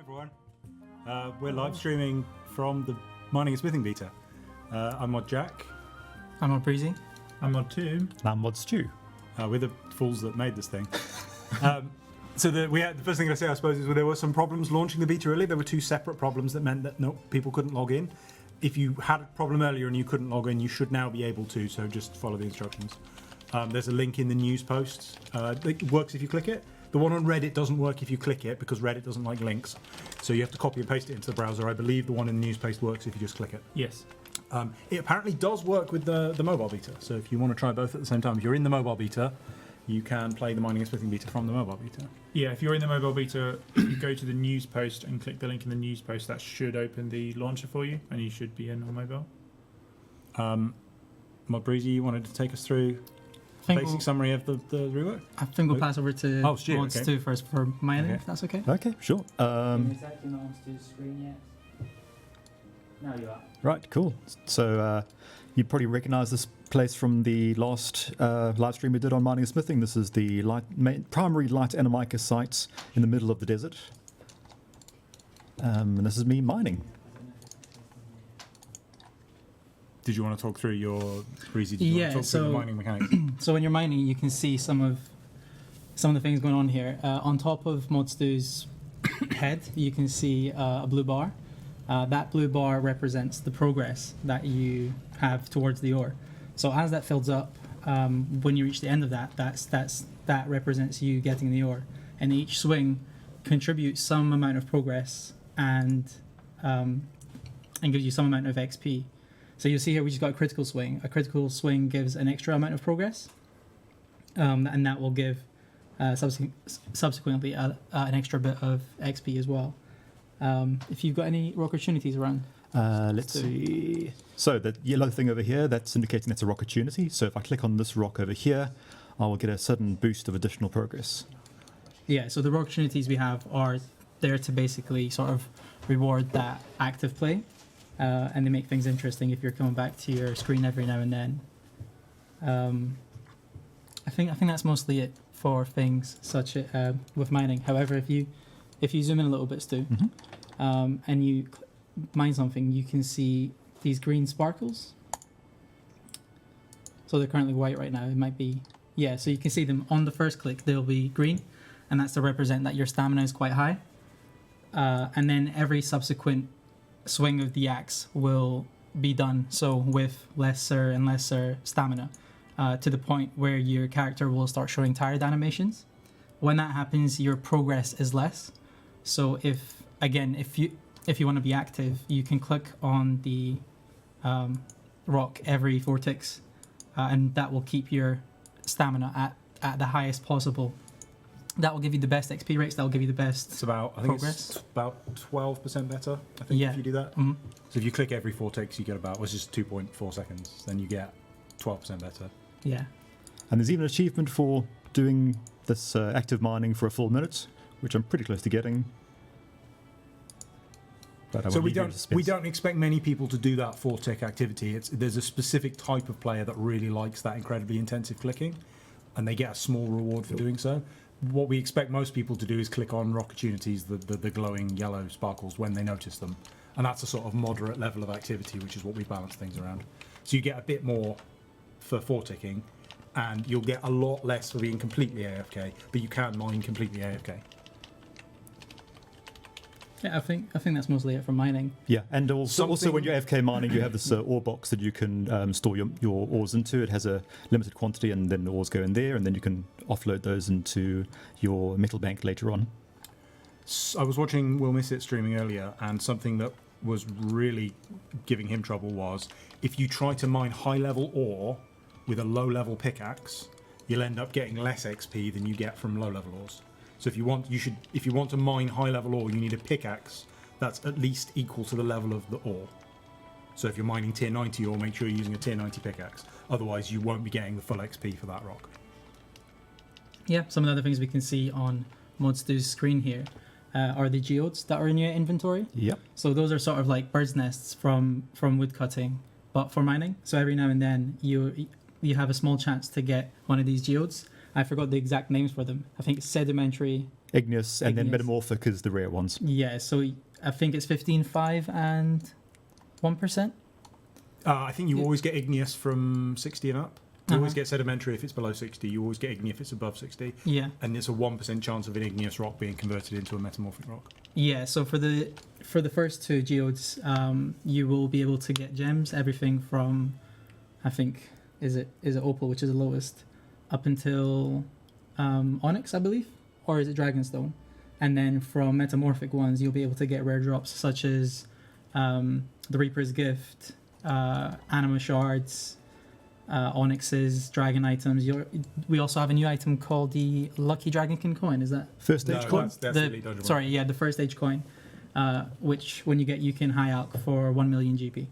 everyone. We're live streaming from the Mining and Smithing beta. I'm Mod Jack. I'm Mod Breezy. I'm Mod 2. And I'm Mod Stew. We're the fools that made this thing. So the first thing I say, I suppose, is there were some problems launching the beta early. There were two separate problems that meant that people couldn't log in. If you had a problem earlier and you couldn't log in, you should now be able to, so just follow the instructions. There's a link in the news post. It works if you click it. The one on Reddit doesn't work if you click it because Reddit doesn't like links. So you have to copy and paste it into the browser. I believe the one in the news post works if you just click it. Yes. It apparently does work with the mobile beta. So if you want to try both at the same time, if you're in the mobile beta, you can play the Mining and Smithing beta from the mobile beta. Yeah, if you're in the mobile beta, you go to the news post and click the link in the news post. That should open the launcher for you, and you should be in on mobile. Mod Breezy, you wanted to take us through basic summary of the rework? I think we'll pass over to Stu, Mods 2 first for mining, if that's okay. Okay, sure. Is that you're not on Stu's screen yet? No, you are. Right, cool. So you probably recognise this place from the last live stream we did on Mining and Smithing. This is the primary light Animica site in the middle of the desert. And this is me mining. Did you want to talk through your Breezy? Did you want to talk through the mining mechanics? So when you're mining, you can see some of the things going on here. On top of Mod Stew's head, you can see a blue bar. That blue bar represents the progress that you have towards the ore. So as that fills up, when you reach the end of that, that represents you getting the ore. And each swing contributes some amount of progress and gives you some amount of XP. So you'll see here we just got a critical swing. A critical swing gives an extra amount of progress, and that will give subsequently an extra bit of XP as well. If you've got any rock opportunities around. Let's see. So the yellow thing over here, that's indicating that's a rock opportunity. So if I click on this rock over here, I will get a sudden boost of additional progress. Yeah, so the rock opportunities we have are there to basically sort of reward that active play. And they make things interesting if you're coming back to your screen every now and then. I think that's mostly it for things such as with mining. However, if you zoom in a little bit, Stu, and you mine something, you can see these green sparkles. So they're currently white right now. It might be, yeah. So you can see them on the first click. They'll be green, and that's to represent that your stamina is quite high. And then every subsequent swing of the axe will be done so with lesser and lesser stamina, to the point where your character will start showing tired animations. When that happens, your progress is less. So if you want to be active, you can click on the rock every 4 ticks, and that will keep your stamina at the highest possible. That will give you the best XP rates. That will give you the best It's about progress. It's about 12% better. I think if you do that. Mm-hmm. So if you click every 4 ticks, you get about, which is 2.4 seconds. Then you get 12% better. Yeah. And there's even an achievement for doing this active mining for a full minute, which I'm pretty close to getting. But So we don't expect many people to do that 4 tick activity. There's a specific type of player that really likes that incredibly intensive clicking, and they get a small reward for doing so. What we expect most people to do is click on rock opportunities, the glowing yellow sparkles, when they notice them. And that's a sort of moderate level of activity, which is what we balance things around. So you get a bit more for 4 ticking, and you'll get a lot less for being completely AFK, but you can mine completely AFK. Yeah, I think that's mostly it for mining. Yeah, and also when you're AFK mining, you have this ore box that you can store your ores into. It has a limited quantity, and then the ores go in there, and then you can offload those into your metal bank later on. I was watching Will Miss It streaming earlier, and something that was really giving him trouble was if you try to mine high-level ore with a low-level pickaxe, you'll end up getting less XP than you get from low-level ores. So if you want to mine high-level ore, you need a pickaxe that's at least equal to the level of the ore. So if you're mining tier 90 ore, make sure you're using a tier 90 pickaxe. Otherwise, you won't be getting the full XP for that rock. Yeah, some of the other things we can see on Mod Stew's screen here are the geodes that are in your inventory. Yep. So those are sort of like bird's nests from wood cutting, but for mining. So every now and then you have a small chance to get one of these geodes. I forgot the exact names for them. I think it's sedimentary Igneous, and then Igneous. Metamorphic is the rare ones. Yeah, so I think it's 15, 5, and 1%. I think you Yeah. always get igneous from 60 and up. You always Uh-huh. get sedimentary if it's below 60. You always get igneous if it's above 60. Yeah. And there's a 1% chance of an igneous rock being converted into a metamorphic rock. Yeah, so for the first two geodes, you will be able to get gems, everything from, I think, is it opal, which is the lowest, up until onyx, I believe, or is it dragonstone? And then from metamorphic ones, you'll be able to get rare drops such as the Reaper's Gift, anima shards, onyxes, dragon items. We also have a new item called the Lucky Dragonkin coin. Is that First stage coin? That's the Elite Dungeon sorry? Yeah, the first age coin, which when you get, you can high out for 1 million GP.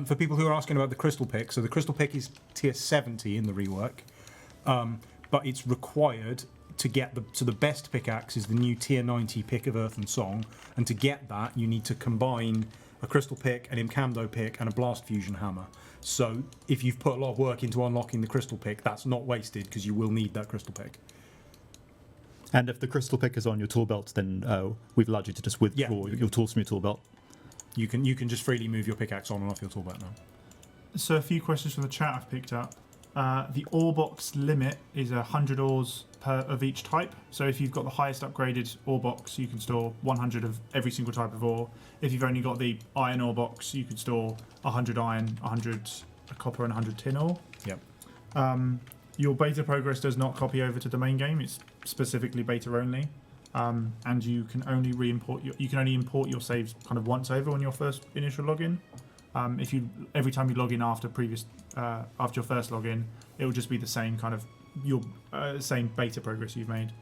For people who are asking about the crystal pick, so the crystal pick is tier 70 in the rework, but it's required to get the best pickaxe is the new tier 90 pick of Earth and Song, and to get that you need to combine a crystal pick, an Imcamdo pick, and a blast fusion hammer. So if you've put a lot of work into unlocking the crystal pick, that's not wasted because you will need that crystal pick. And if the crystal pick is on your tool belt, then we've allowed you to just withdraw your tools from your tool belt. You can just freely move your pickaxe on and off your tool belt now. So a few questions from the chat I've picked up. The ore box limit is 100 ores of each type. So if you've got the highest upgraded ore box, you can store 100 of every single type of ore. If you've only got the iron ore box, you can store 100 iron, 100 copper, and 100 tin ore. Yep. Your beta progress does not copy over to the main game. It's specifically beta only. And you can only import your saves kind of once over on your first initial login. Every time you log in after your first login, it will just be the same kind of your same beta progress you've made.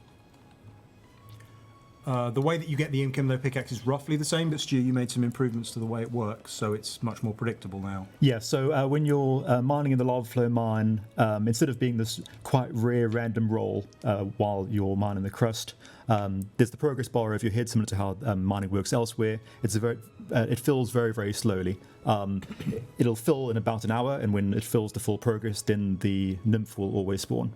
The way that you get the Imcamdo pickaxe is roughly the same, but Stu, you made some improvements to the way it works, so it's much more predictable now. Yeah, so when you're mining in the lava flow mine, instead of being this quite rare random roll while you're mining the crust, there's the progress bar over your head, similar to how mining works elsewhere. It fills very, very slowly. It'll fill in about an hour, and when it fills to full progress, then the nymph will always spawn.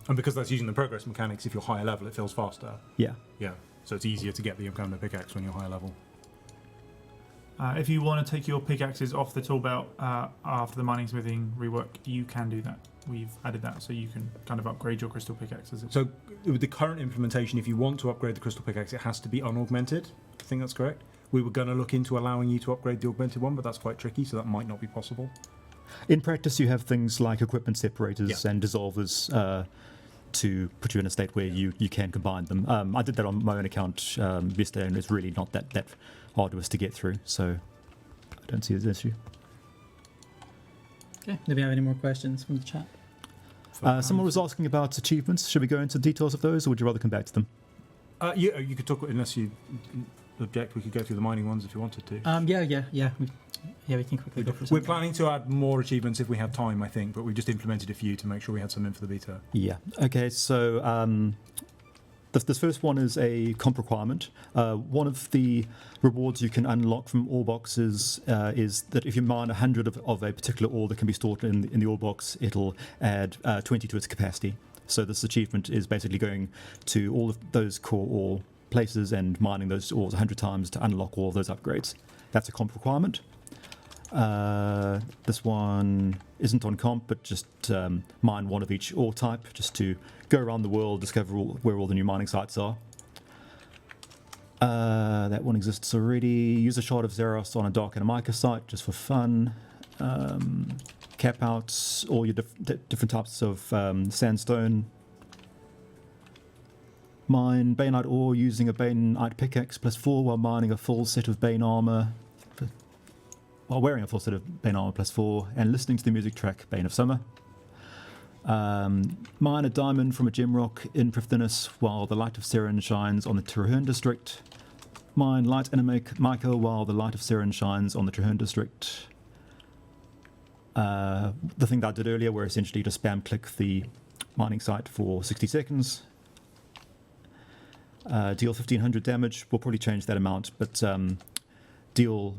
And because that's using the progress mechanics, if you're higher level, it fills faster. Yeah. Yeah, so it's easier to get the Imcamdo pickaxe when you're higher level. If you want to take your pickaxes off the tool belt after the mining smithing rework, you can do that. We've added that so you can kind of upgrade your crystal pickaxes. So with the current implementation, if you want to upgrade the crystal pickaxe, it has to be unaugmented. I think that's correct. We were going to look into allowing you to upgrade the augmented one, but that's quite tricky, so that might not be possible. In practice, you have things like equipment separators and dissolvers to put you in a state where you can combine them. I did that on my own account yesterday, and it's really not that arduous to get through, so I don't see it as an issue. Okay. Do we have any more questions from the chat? Someone was asking about achievements. Should we go into details of those, or would you rather come back to them? Yeah, you could talk, unless you object, we could go through the mining ones if you wanted to. We can quickly go for We're some. planning to add more achievements if we have time, I think, but we've just implemented a few to make sure we had some in for the beta. Yeah. Okay, so this first one is a comp requirement. One of the rewards you can unlock from ore boxes is that if you mine 100 of a particular ore that can be stored in the ore box, it'll add 20 to its capacity. So this achievement is basically going to all of those core ore places and mining those ores 100 times to unlock all of those upgrades. That's a comp requirement. This one isn't on comp, but just mine one of each ore type, just to go around the world, discover where all the new mining sites are. That one exists already. Use a shard of Zeros on a dark and a mica site, just for fun. Cap out all your different types of sandstone. Mine Baneite ore using a Baneite pickaxe +4 while mining a full set of Bane armor. While wearing a full set of Bane armor +4 and listening to the music track Bane of Summer. Mine a diamond from a gem rock in Prifdinus while the light of Seren shines on the Tirhern district. Mine light anime mica while the light of Seren shines on the Tirhern district. The thing that I did earlier, where essentially just spam click the mining site for 60 seconds. Deal 1500 damage. We'll probably change that amount, but deal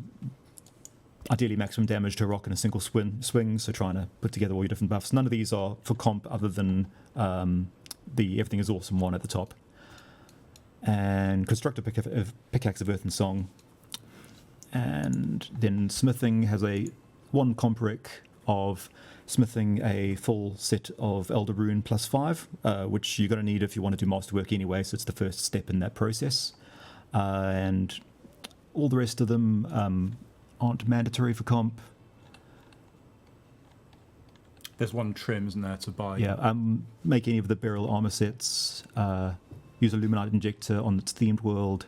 ideally maximum damage to a rock in a single swing, so trying to put together all your different buffs. None of these are for comp other than the Everything is Awesome one at the top. and construct a pickaxe of earth and song. And then smithing has one comp-rec of smithing a full set of Elder Rune +5, which you're going to need if you want to do masterwork anyway, so it's the first step in that process. And all the rest of them aren't mandatory for comp. There's one trim, isn't there, to buy? Yeah, make any of the barrel armor sets, use a Luminite injector on its themed world.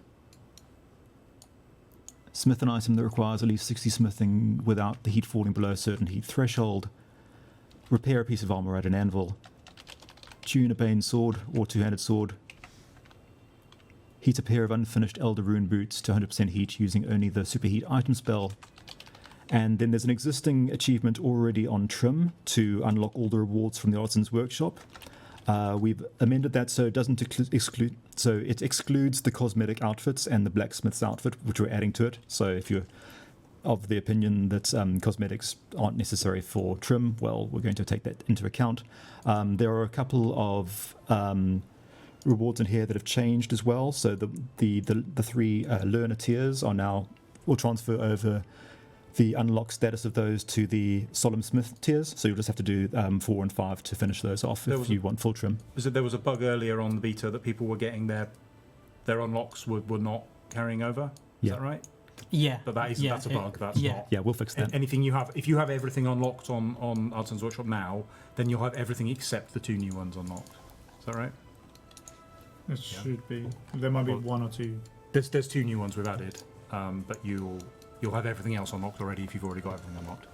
Smith an item that requires at least 60 smithing without the heat falling below a certain heat threshold. Repair a piece of armor at an anvil. Tune a Bane sword or two-handed sword. Heat a pair of unfinished Elder Rune boots to 100% heat using only the superheat item spell. And then there's an existing achievement already on Trim to unlock all the rewards from the Artisans Workshop. We've amended that so it doesn't exclude. So it excludes the cosmetic outfits and the blacksmith's outfit, which we're adding to it. So if you're of the opinion that cosmetics aren't necessary for Trim, well, we're going to take that into account. There are a couple of rewards in here that have changed as well. So the three learner tiers will transfer over the unlock status of those to the Solemn Smith tiers. So you'll just have to do 4 and 5 to finish those off if you want full Trim. There was a bug earlier on the beta that people were getting their unlocks were not carrying over. Is that right? Yeah. But that's a bug. That's not. Yeah, we'll fix that. Anything you have, if you have everything unlocked on Artisans Workshop now, then you'll have everything except the 2 new ones unlocked. Is that right? It should be. There might be 1 or 2. There's 2 new ones we've added, but you'll have everything else unlocked already if you've already got everything unlocked.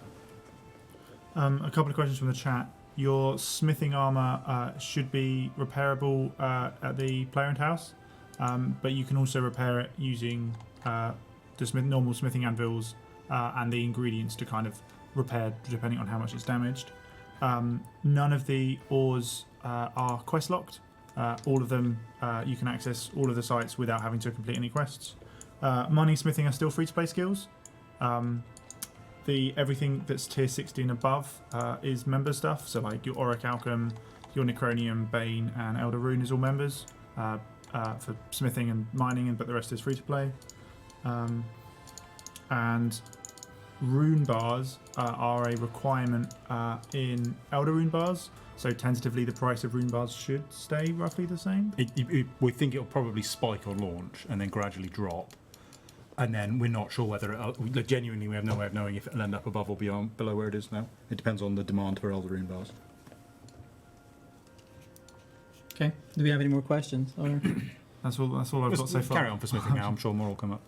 A couple of questions from the chat. Your smithing armor should be repairable at the Player House, but you can also repair it using the normal smithing anvils and the ingredients to kind of repair depending on how much it's damaged. None of the ores are quest locked. All of them, you can access all of the sites without having to complete any quests. Mining, smithing are still free to play skills. Everything that's tier 60 and above is member stuff. So like your Orichalcum, your Necronium, Bane, and Elder Rune is all members for smithing and mining, but the rest is free to play. And rune bars are a requirement in Elder Rune bars. So tentatively, the price of rune bars should stay roughly the same. We think it'll probably spike on launch and then gradually drop. And then we're not sure whether genuinely we have no way of knowing if it'll end up above or below where it is now. It depends on the demand for Elder Rune bars. Okay. Do we have any more questions? Or... That's all I've got so far. Carry on for smithing now. I'm sure more will come up.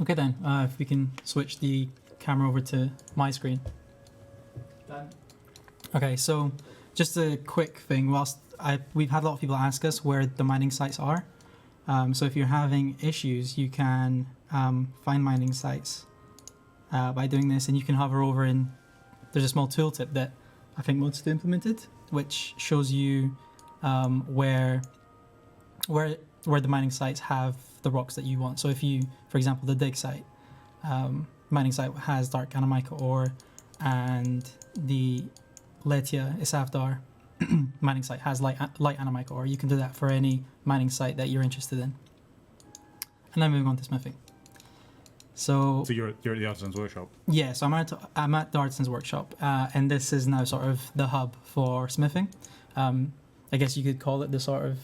Okay then. If we can switch the camera over to my screen. Done. Okay. So just a quick thing. We've had a lot of people ask us where the mining sites are. So if you're having issues, you can find mining sites by doing this, and you can hover over and there's a small tooltip that I think Mods implemented, which shows you where the mining sites have the rocks that you want. So if you, for example, the dig site, mining site has dark Anamica ore, and the Letia Isavdar mining site has light Anamica ore. You can do that for any mining site that you're interested in. And then moving on to smithing. So you're at the Artisans Workshop? Yeah, so I'm at the Artisans Workshop, and this is now sort of the hub for smithing. I guess you could call it the sort of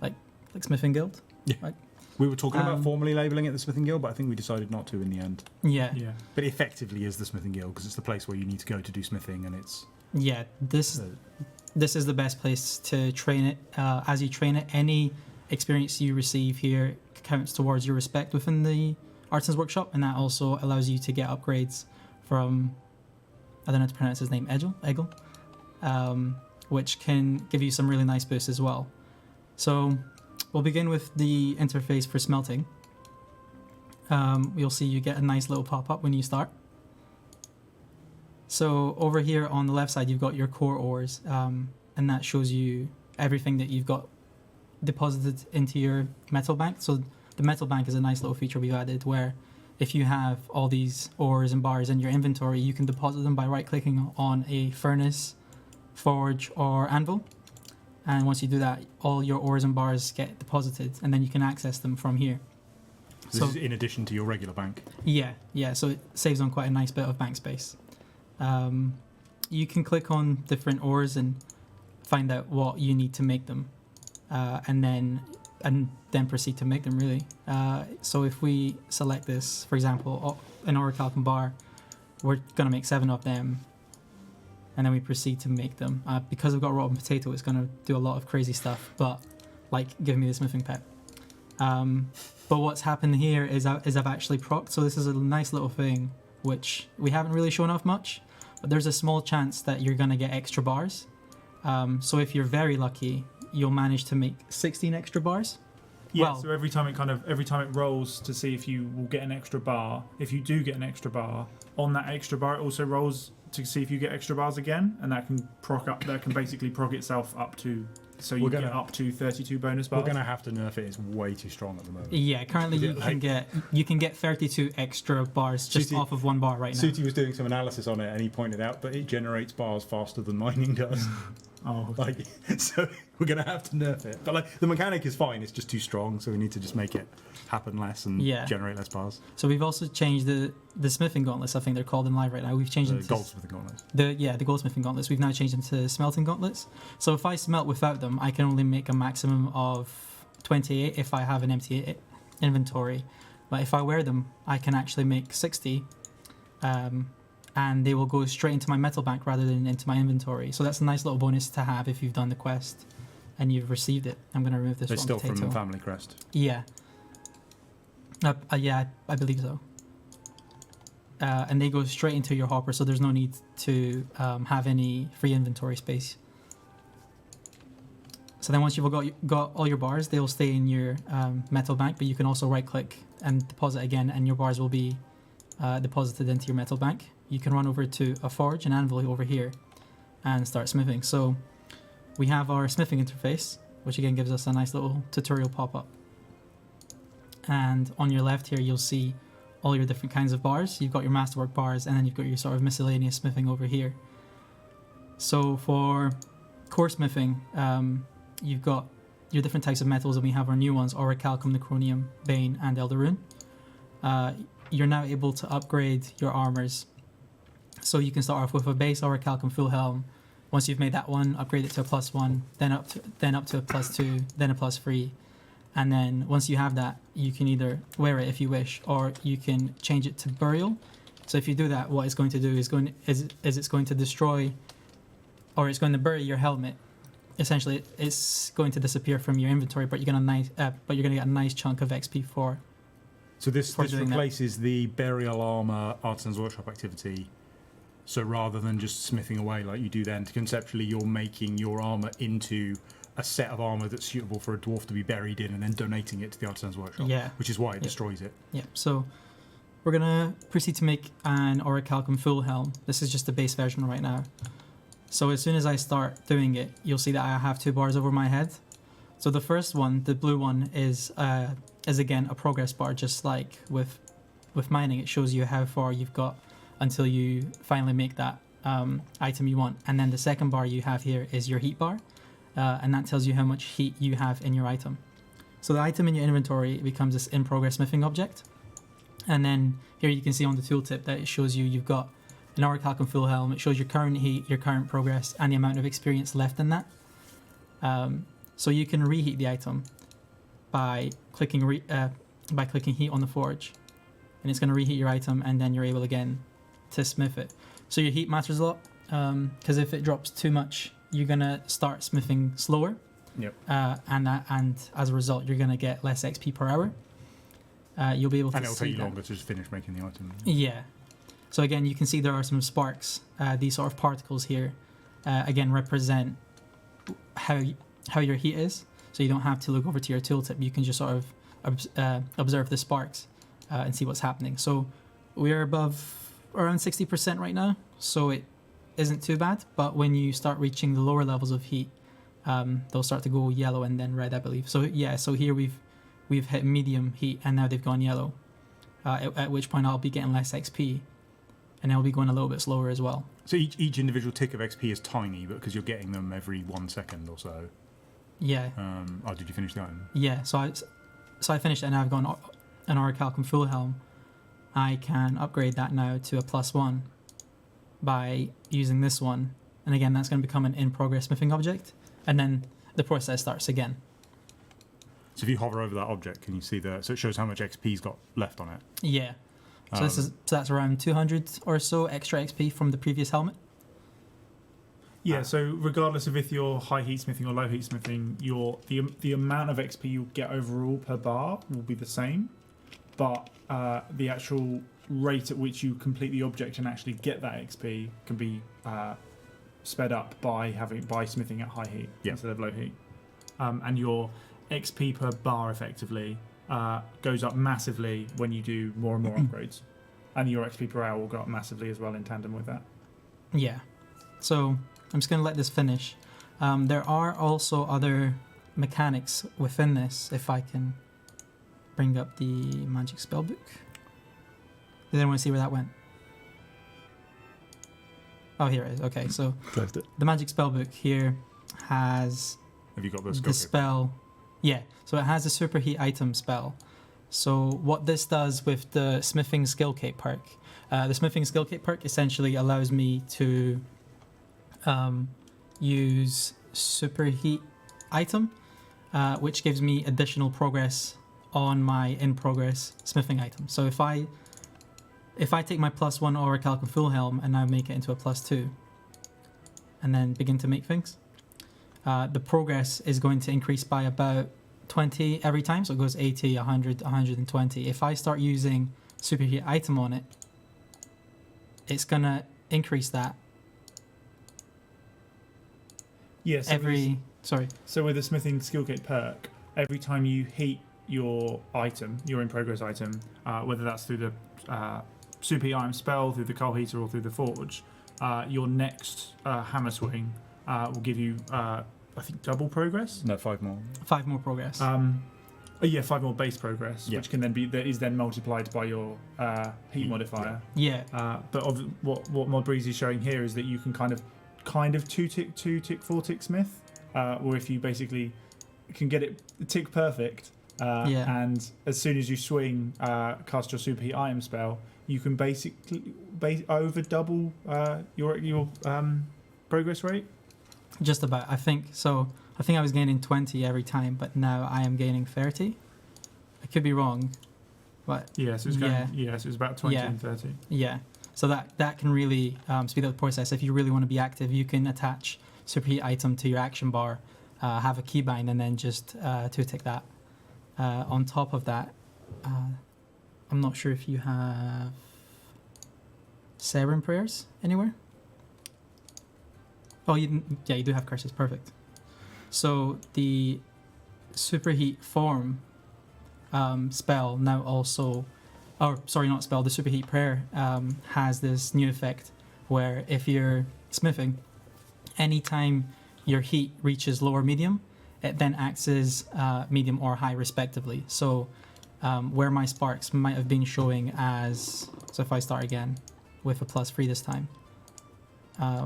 like smithing guild. Yeah. Right? We were talking about formally labelling it the Smithing Guild, but I think we decided not to in the end. Yeah. But it effectively is the Smithing Guild because it's the place where you need to go to do smithing, and it's... Yeah, this is the best place to train it. As you train it, any experience you receive here counts towards your respect within the Artisans Workshop, and that also allows you to get upgrades from, I don't know how to pronounce his name, Egil, which can give you some really nice boosts as well. So we'll begin with the interface for smelting. You'll see you get a nice little pop-up when you start. So over here on the left side, you've got your core ores, and that shows you everything that you've got deposited into your metal bank. So the metal bank is a nice little feature we've added where if you have all these ores and bars in your inventory, you can deposit them by right-clicking on a furnace, forge, or anvil. And once you do that, all your ores and bars get deposited, and then you can access them from here. This is in addition to your regular bank. Yeah. So it saves on quite a nice bit of bank space. You can click on different ores and find out what you need to make them, and then proceed to make them. Really. So if we select this, for example, an orichalcum bar, we're gonna make 7 of them, and then we proceed to make them. Because I've got rotten potato, it's gonna do a lot of crazy stuff, but like give me the smithing pet. But what's happened here is I've actually procced, so this is a nice little thing which we haven't really shown off much, but there's a small chance that you're going to get extra bars. So if you're very lucky, you'll manage to make 16 extra bars. Yeah, Well- so every time it rolls to see if you will get an extra bar, if you do get an extra bar, on that extra bar it also rolls to see if you get extra bars again, and that can basically prog itself up to, so you get up to 32 bonus bars. We're going to have to nerf it. It's way too strong at the moment. Yeah, currently Is you it can get 32 extra bars just Suti- off of 1 bar right now. Suti was doing some analysis on it, and he pointed out that it generates bars faster than mining does. Oh, Like, so we're going to have to nerf it. But like, the mechanic is fine. It's just too strong, so we need to just make it happen less and Yeah. generate less bars. So we've also changed the smithing gauntlets. I think they're called in live right now. We've changed The them to goldsmithing gauntlets. the goldsmithing gauntlets. We've now changed them to smelting gauntlets. So if I smelt without them, I can only make a maximum of 28 if I have an empty inventory. But if I wear them, I can actually make 60, and they will go straight into my metal bank rather than into my inventory. So that's a nice little bonus to have if you've done the quest and you've received it. I'm going to remove this They're rotten still potato. from the family crest. Yeah. Yeah, I believe so. And they go straight into your hopper, so there's no need to have any free inventory space. So then once you've got all your bars, they'll stay in your metal bank, but you can also right-click and deposit again, and your bars will be deposited into your metal bank. You can run over to a forge, an anvil over here, and start smithing. So we have our smithing interface, which again gives us a nice little tutorial pop-up. And on your left here, you'll see all your different kinds of bars. You've got your masterwork bars, and then you've got your sort of miscellaneous smithing over here. So for core smithing, you've got your different types of metals, and we have our new ones: orichalcum, necronium, bane, and elder rune. You're now able to upgrade your armors. So you can start off with a base orichalcum full helm. Once you've made that one, upgrade it to a +1, then up to a +2, then a +3. And then once you have that, you can either wear it if you wish, or you can change it to burial. So if you do that, what it's going to do is it's going to destroy, or it's going to bury your helmet. Essentially, it's going to disappear from your inventory, but you're going to get a nice chunk of XP for. So this doing that. replaces the burial armor Artisans Workshop activity. So rather than just smithing away like you do then, conceptually you're making your armor into a set of armor that's suitable for a dwarf to be buried in, and then donating it to the Artisans Workshop. Yeah. Which is why it destroys it. Yeah. So we're gonna proceed to make an orichalcum full helm. This is just the base version right now. So as soon as I start doing it, you'll see that I have 2 bars over my head. So the first one, the blue one, is again a progress bar, just like with mining. It shows you how far you've got until you finally make that item you want. And then the second bar you have here is your heat bar, and that tells you how much heat you have in your item. So the item in your inventory becomes this in progress smithing object. And then here you can see on the tooltip that it shows you've got an orichalcum full helm. It shows your current heat, your current progress, and the amount of experience left in that. So you can reheat the item by clicking heat on the forge, and it's going to reheat your item, and then you're able again to smith it. So your heat matters a lot, because if it drops too much, you're going to start smithing slower. Yep. And as a result, you're going to get less XP per hour. You'll be able to And it'll see take you that. longer to just finish making the item. Yeah. So again, you can see there are some sparks. These sort of particles here, again, represent how your heat is. So you don't have to look over to your tooltip. You can just sort of observe the sparks and see what's happening. So we're above around 60% right now. So it isn't too bad. But when you start reaching the lower levels of heat, they'll start to go yellow and then red, I believe. So yeah, so here we've hit medium heat, and now they've gone yellow. At which point I'll be getting less XP, and I'll be going a little bit slower as well. So each individual tick of XP is tiny, but because you're getting them every 1 second or so. Yeah. Did you finish the item? Yeah. So I finished it and I've got an Orichalcum Full Helm. I can upgrade that now to a +1 by using this one. And again, that's going to become an in-progress smithing object. And then the process starts again. So if you hover over that object, can you see so it shows how much XP's got left on it? Yeah. So that's around 200 or so extra XP from the previous helmet. Yeah, so regardless of if you're high heat smithing or low heat smithing, the amount of XP you'll get overall per bar will be the same, but the actual rate at which you complete the object and actually get that XP can be sped up by smithing at high heat instead of low heat, and your XP per bar effectively goes up massively when you do more and more upgrades, and your XP per hour will go up massively as well in tandem with that. Yeah. So I'm just going to let this finish. There are also other mechanics within this. If I can bring up the magic spellbook. Did anyone see where that went? Oh, here it is. Okay, so Closed it. the magic spellbook here has Have you got the spell. Yeah, so it has a superheat item spell. So what this does with the smithing skill cape perk, the smithing skill cape perk essentially allows me to use superheat item, which gives me additional progress on my in-progress smithing item. So if I take my +1 Orichalcum Full Helm and now make it into a +2, and then begin to make things, the progress is going to increase by about 20 every time. So it goes 80, 100, 120. If I start using superheat item on it, it's going to increase that So with the smithing skill kit perk, every time you heat your item, your in-progress item, whether that's through the superheat item spell, through the coal heater, or through the forge, your next hammer swing will give you, I think, double progress. No, 5 more. 5 more progress. 5 more base progress, Yeah. which can then that is then multiplied by your heat modifier. Yeah. But what Mod Breeze is showing here is that you can kind of 2-tick, 2-tick, 4-tick smith, or if you basically can get it tick perfect, and as soon as you swing, cast your superheat item spell, you can basically over double your progress rate. Just about, I think. So I think I was gaining 20 every time, but now I am gaining 30. I could be wrong, but Yeah, so it's going. Yeah, so it's about 20 Yeah. and 30. yeah. So that can really speed up the process. If you really want to be active, you can attach superheat item to your action bar, have a keybind, and then just 2-tick that. On top of that, I'm not sure if you have Serum Prayers anywhere. Oh, you do have curses. Perfect. So the superheat form spell now also, or sorry, not spell, the superheat prayer has this new effect where if you're smithing, anytime your heat reaches low or medium, it then acts as medium or high respectively. So where my sparks might have been showing as, so if I start again with a +3 this time,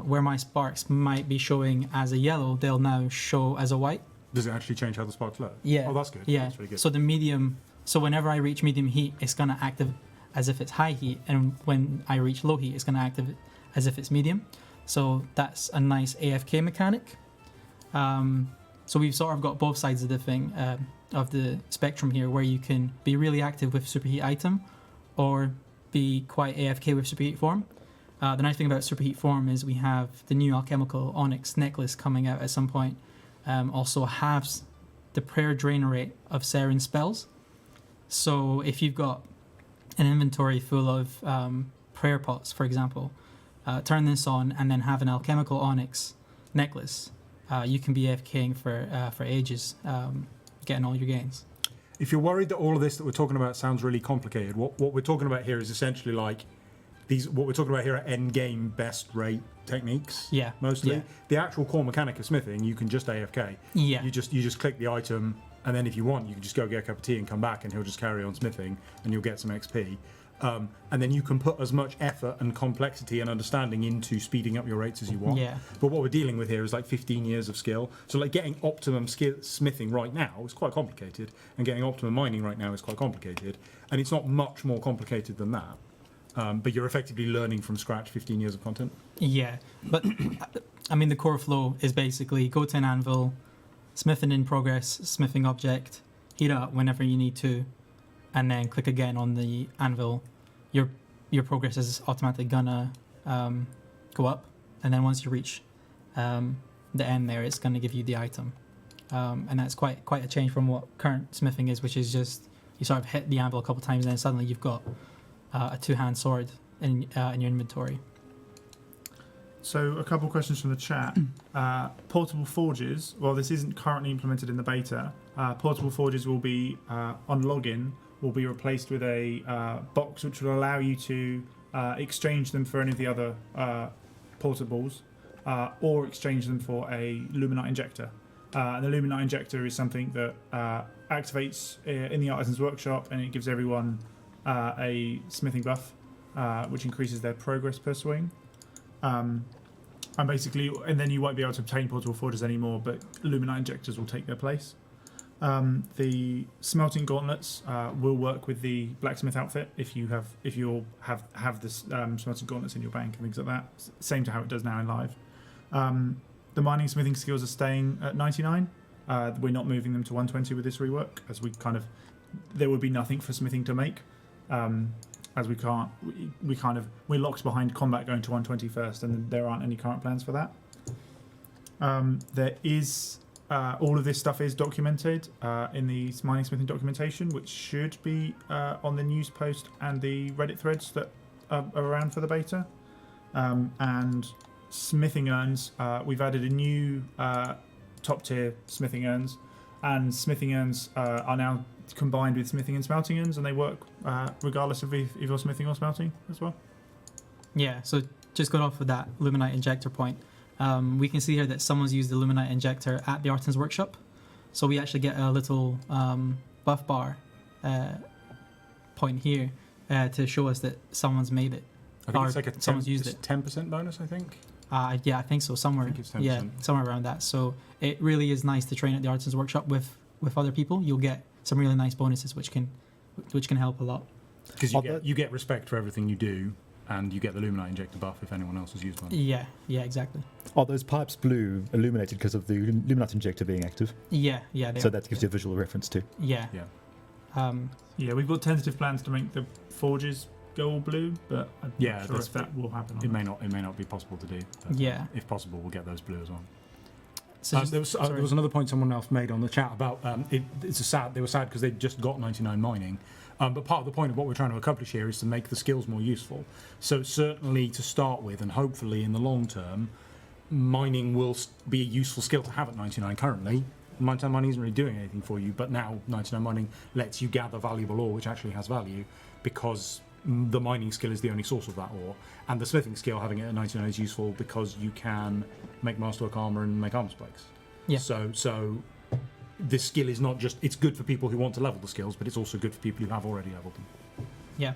where my sparks might be showing as a yellow, they'll now show as a white. Does it actually change how the sparks look? Yeah. Oh, that's good. Yeah. That's really good. So the medium, so whenever I reach medium heat, it's going to act as if it's high heat, and when I reach low heat, it's going to act as if it's medium. So that's a nice AFK mechanic. So we've sort of got both sides of the thing, of the spectrum here, where you can be really active with superheat item, or be quite AFK with superheat form. The nice thing about superheat form is we have the new alchemical onyx necklace coming out at some point. Also halves the prayer drain rate of Seren spells. So if you've got an inventory full of prayer pots, for example, turn this on and then have an alchemical onyx necklace. You can be AFKing for ages, getting all your gains. If you're worried that all of this that we're talking about sounds really complicated, what we're talking about here is essentially like what we're talking about here are end game best rate techniques. Yeah. Mostly. Yeah. The actual core mechanic of smithing, you can just AFK. Yeah. You just click the item, and then if you want, you can just go get a cup of tea and come back, and he'll just carry on smithing, and you'll get some XP. And then you can put as much effort and complexity and understanding into speeding up your rates as you want. Yeah. But what we're dealing with here is like 15 years of skill. So like getting optimum smithing right now is quite complicated, and getting optimum mining right now is quite complicated. And it's not much more complicated than that. But you're effectively learning from scratch 15 years of content. Yeah, but I mean the core flow is basically go to an anvil, smithing in progress, smithing object, heat up whenever you need to, and then click again on the anvil. Your progress is automatically gonna go up, and then once you reach the end there, it's gonna give you the item, and that's quite a change from what current smithing is, which is just you sort of hit the anvil a couple times and then suddenly you've got a two-hand sword in your inventory. So a couple of questions from the chat. Portable forges, well this isn't currently implemented in the beta, portable forges will be, on login, will be replaced with a box which will allow you to exchange them for any of the other portables, or exchange them for a Luminite injector. And the Luminite injector is something that activates in the Artisans workshop, and it gives everyone a smithing buff, which increases their progress per swing. And then you won't be able to obtain portable forges anymore, but Luminite injectors will take their place. The smelting gauntlets will work with the blacksmith outfit if you'll have the smelting gauntlets in your bank and things like that. Same to how it does now in live. The mining smithing skills are staying at 99. We're not moving them to 120 with this rework, as there would be nothing for smithing to make. As we're locked behind combat going to 120 first, and there aren't any current plans for that. There is all of this stuff is documented in the mining smithing documentation, which should be on the news post and the Reddit threads that are around for the beta. And smithing urns, we've added a new top tier smithing urns, and smithing urns are now combined with smithing and smelting urns, and they work regardless of if you're smithing or smelting as well. Yeah, so just going off with that Luminite injector point, we can see here that someone's used the Luminite injector at the Artisans workshop, so we actually get a little buff bar point here to show us that someone's made it. I think it's like someone's used it. 10% bonus, I think. Yeah, I think so. Somewhere, I think it's 10%. yeah, somewhere around that. So it really is nice to train at the Artisans workshop with other people. You'll get some really nice bonuses, which can help a lot. Because you get respect for everything you do, and you get the Luminite injector buff if anyone else has used one. Yeah, exactly. Are those pipes blue illuminated because of the Luminite injector being active? Yeah. So that gives you a visual reference too. Yeah. Yeah, we've got tentative plans to make the forges go all blue, but I'm not sure if that will happen. It may not be possible to do. But Yeah. If possible, we'll get those blue as well. So There was another point someone else made on the chat about they were sad because they'd just got 99 mining. But part of the point of what we're trying to accomplish here is to make the skills more useful. So certainly to start with, and hopefully in the long term, mining will be a useful skill to have at 99 currently. 99 mining isn't really doing anything for you, but now 99 mining lets you gather valuable ore, which actually has value, because the mining skill is the only source of that ore. And the smithing skill, having it at 99, is useful because you can make masterwork armor and make armor spikes. Yeah. So this skill is not just, it's good for people who want to level the skills, but it's also good for people who have already leveled them. Yeah.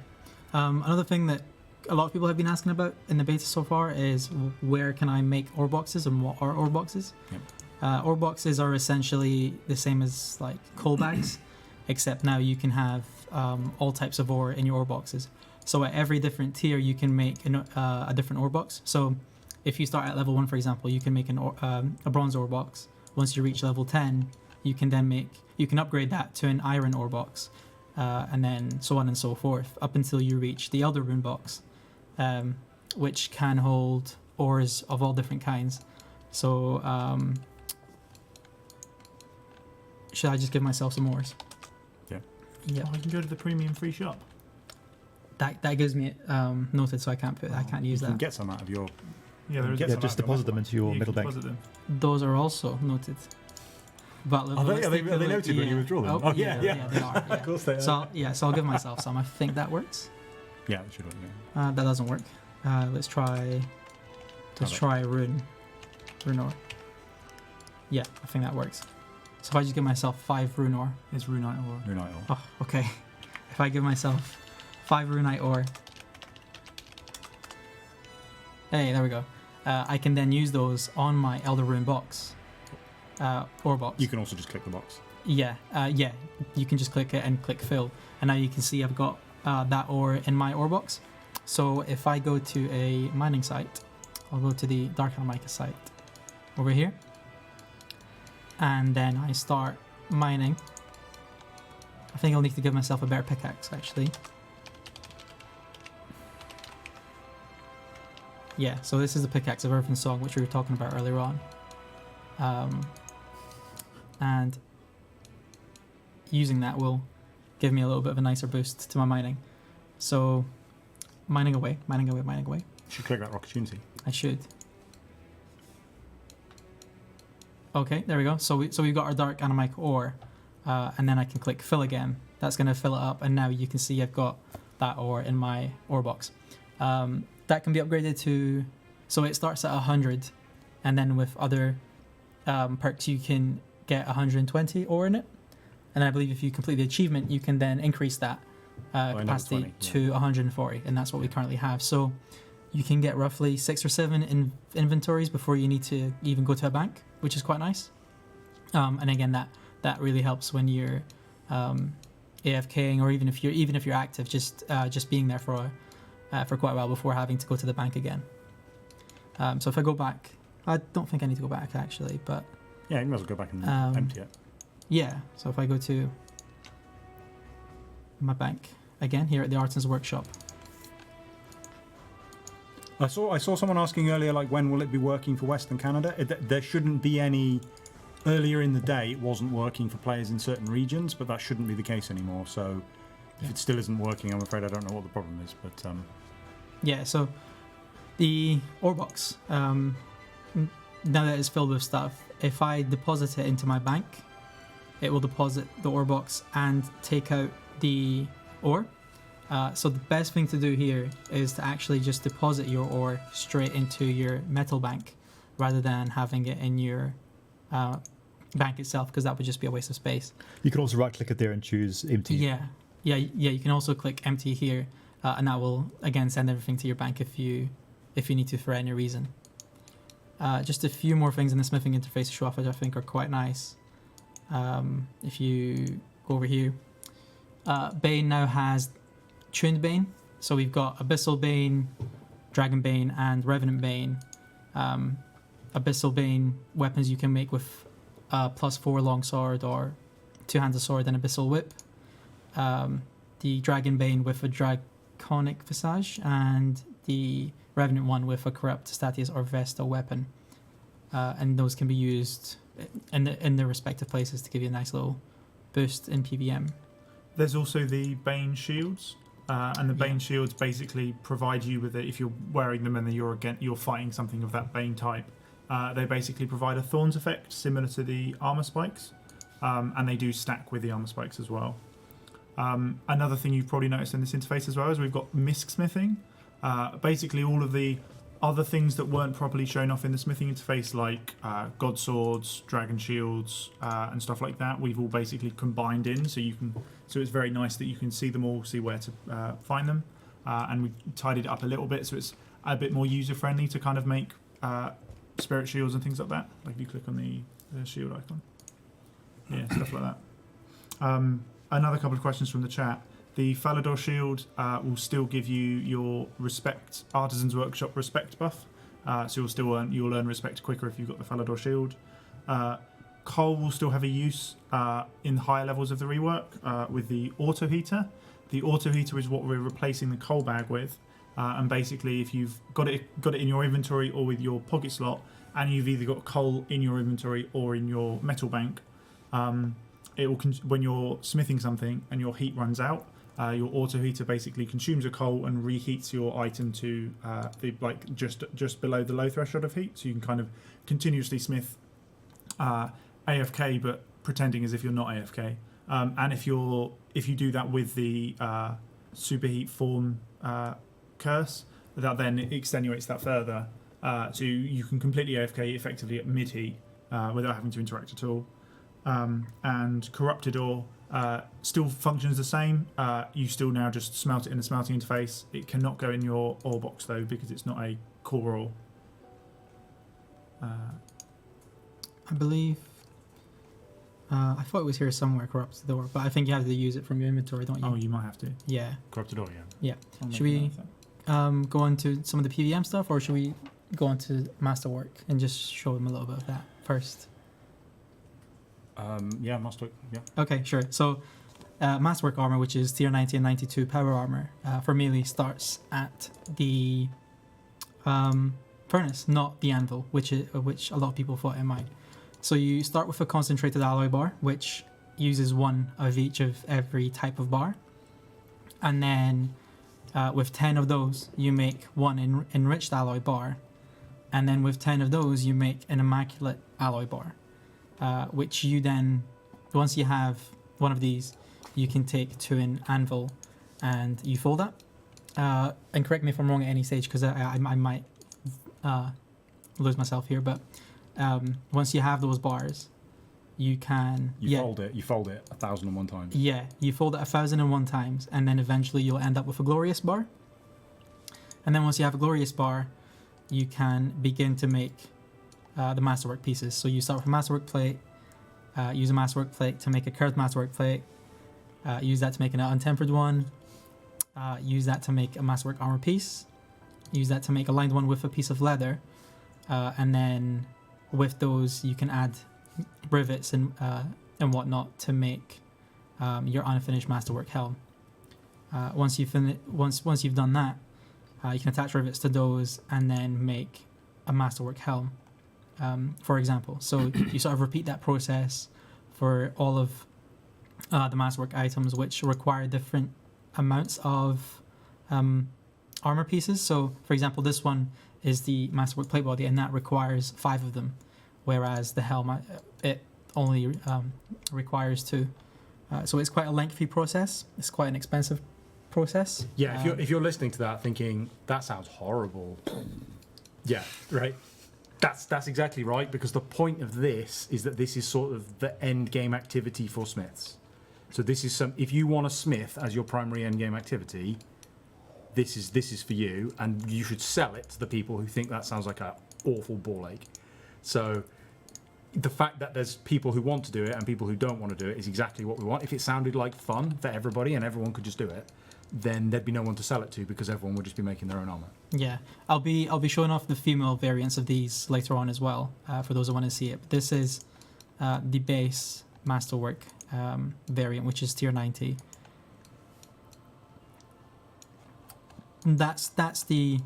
Another thing that a lot of people have been asking about in the beta so far is where can I make ore boxes and what are ore boxes? Yep. Ore boxes are essentially the same as like coal bags, except now you can have all types of ore in your ore boxes. So at every different tier, you can make a different ore box. So if you start at level 1, for example, you can make a bronze ore box. Once you reach level 10, you can upgrade that to an iron ore box, and then so on and so forth, up until you reach the Elder Rune box, which can hold ores of all different kinds. So should I just give myself some ores? Yeah. I can go to the premium free shop. That gives me noted, so I can't use You that. can get some out of your... Yeah, Just deposit them into your middle bank. Those are also noted. But Are they noted when you withdraw them? Oh, yeah. they are. Yeah. Of course they are. So I'll give myself some. I think that works. Yeah, it should work. Yeah. That doesn't work. Let's try rune ore. Yeah, I think that works. So if I just give myself 5 rune ore. It's Runite ore. Runite ore. Oh, okay. If I give myself 5 runite ore. Hey, there we go. I can then use those on my Elder Rune box, ore box. You can also just click the box. Yeah, you can just click it and click fill. And now you can see I've got that ore in my ore box. So if I go to a mining site, I'll go to the Dark Mica site over here. And then I start mining. I think I'll need to give myself a better pickaxe, actually. Yeah, so this is the pickaxe of Earth and Song, which we were talking about earlier on. And using that will give me a little bit of a nicer boost to my mining. So, mining away. You should click that opportunity. I should. Okay, there we go. So we've got our dark Animic ore, and then I can click fill again. That's going to fill it up, and now you can see I've got that ore in my ore box. That can be upgraded to, so it starts at 100, and then with other perks you can get 120 ore in it. And I believe if you complete the achievement, you can then increase that capacity 20, to 140, and that's what we currently have. So you can get roughly 6 or 7 inventories before you need to even go to a bank, which is quite nice. And again, that really helps when you're AFKing, or even if you're active, just being there for quite a while before having to go to the bank again. So if I go back, I don't think I need to go back actually, but Yeah, you might as well go back and empty it. yeah. So if I go to my bank again here at the Artisans Workshop. I saw someone asking earlier, like, when will it be working for Western Canada? There shouldn't be any. Earlier in the day, it wasn't working for players in certain regions, but that shouldn't be the case anymore. So if it still isn't working, I'm afraid I don't know what the problem is. But Yeah, so the ore box, now that it's filled with stuff, if I deposit it into my bank, it will deposit the ore box and take out the ore. So the best thing to do here is to actually just deposit your ore straight into your metal bank rather than having it in your bank itself, because that would just be a waste of space. You can also right click it there and choose empty. Yeah, you can also click empty here, and that will again send everything to your bank if you need to for any reason. Just a few more things in the smithing interface to show off, which I think are quite nice. If you go over here, Bane now has tuned Bane, so we've got Abyssal Bane, Dragon Bane, and Revenant Bane. Abyssal Bane weapons you can make with +4 longsword or 2-handed sword and Abyssal Whip. The Dragon Bane with a Draconic Visage, and the Revenant one with a Corrupt Statius or Vesta weapon. And those can be used in their respective places to give you a nice little boost in PVM. There's also the Bane Shields, and the Bane Shields basically provide you with it if you're wearing them and then you're fighting something of that Bane type. They basically provide a Thorns effect similar to the armor spikes, and they do stack with the armor spikes as well. Another thing you've probably noticed in this interface as well is we've got misc smithing. Basically all of the other things that weren't properly shown off in the smithing interface, like god swords, dragon shields, and stuff like that, we've all basically combined in, so it's very nice that you can see them all, see where to find them, and we've tidied it up a little bit so it's a bit more user friendly to kind of make spirit shields and things like that. Like if you click on the shield icon, stuff like that. Another couple of questions from the chat. The Falador Shield will still give you your respect, Artisans Workshop respect buff. So you'll earn respect quicker if you've got the Falador Shield. Coal will still have a use in higher levels of the rework with the auto heater. The auto heater is what we're replacing the coal bag with. And basically, if you've got it in your inventory or with your pocket slot, and you've either got coal in your inventory or in your metal bank, it will when you're smithing something and your heat runs out, your auto heater basically consumes a coal and reheats your item to just below the low threshold of heat, so you can kind of continuously smith AFK, but pretending as if you're not AFK. And if you do that with the superheat form curse, that then extenuates that further, so you can completely AFK effectively at mid heat without having to interact at all. And corrupted ore still functions the same. You still now just smelt it in the smelting interface. It cannot go in your ore box though because it's not a core ore. I believe. I thought it was here somewhere, corrupted ore, but I think you have to use it from your inventory, don't you? Oh, you might have to. Yeah. Corrupted ore, yeah. I'll Should make we a note of that. go on to some of the PVM stuff, or should we go on to Masterwork and just show them a little bit of that first? Yeah, Masterwork, yeah. Okay, sure. So, Masterwork armor, which is tier 90 and 92 power armor, for melee starts at the furnace, not the anvil, which a lot of people thought it might. So you start with a concentrated alloy bar, which uses one of each of every type of bar, and then with 10 of those, you make one enriched alloy bar, and then with 10 of those, you make an immaculate alloy bar, which you then, once you have one of these, you can take to an anvil and you fold that. And correct me if I'm wrong at any stage, because I might lose myself here, but once you have those bars, you can You fold it 1,001 times. Yeah, you fold it 1,001 times, and then eventually you'll end up with a glorious bar. And then once you have a glorious bar, you can begin to make the masterwork pieces. So you start with a masterwork plate, use a masterwork plate to make a curved masterwork plate, use that to make an untempered one, use that to make a masterwork armor piece, use that to make a lined one with a piece of leather, and then with those you can add rivets and whatnot to make your unfinished masterwork helm. Once you've done that, you can attach rivets to those and then make a masterwork helm, for example. So you sort of repeat that process for all of the masterwork items, which require different amounts of armor pieces. So, for example, this one is the masterwork plate body, and that requires 5 of them, whereas the helm, it only requires 2. So it's quite a lengthy process. It's quite an expensive process. Yeah, if you're listening to that thinking, that sounds horrible. Yeah, right. That's exactly right, because the point of this is that this is sort of the end game activity for smiths. So this is if you want a smith as your primary end game activity, this is for you, and you should sell it to the people who think that sounds like an awful ball ache. So the fact that there's people who want to do it and people who don't want to do it is exactly what we want. If it sounded like fun for everybody and everyone could just do it, then there'd be no one to sell it to, because everyone would just be making their own armor. Yeah, I'll be showing off the female variants of these later on as well, for those who want to see it. But this is the base masterwork variant, which is tier 90. And that's the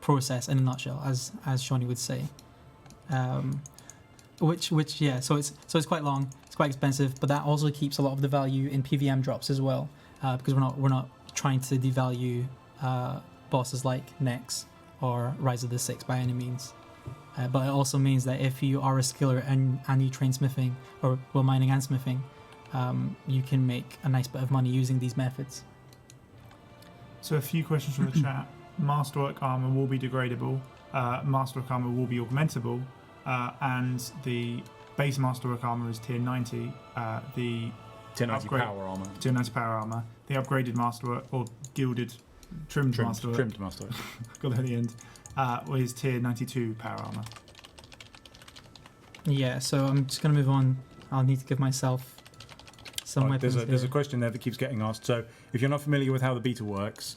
process in a nutshell, as Shawnee would say. Which yeah, so it's quite long, it's quite expensive, but that also keeps a lot of the value in PVM drops as well, because we're not trying to devalue bosses like Nex or Rise of the Six by any means. But it also means that if you are a skiller and you train smithing, or mining and smithing, you can make a nice bit of money using these methods. So a few questions from the chat. Masterwork armor will be degradable. Masterwork armor will be augmentable. And the base masterwork armor is tier 90. The Tier 90 upgrade, power armor. tier 90 power armor. The upgraded masterwork, or gilded, trimmed masterwork, Trimmed masterwork. got that at the end, is tier 92 power armor. Yeah, so I'm just going to move on. I'll need to give myself some Right, weapons. there's a here. question there that keeps getting asked. So if you're not familiar with how the beta works,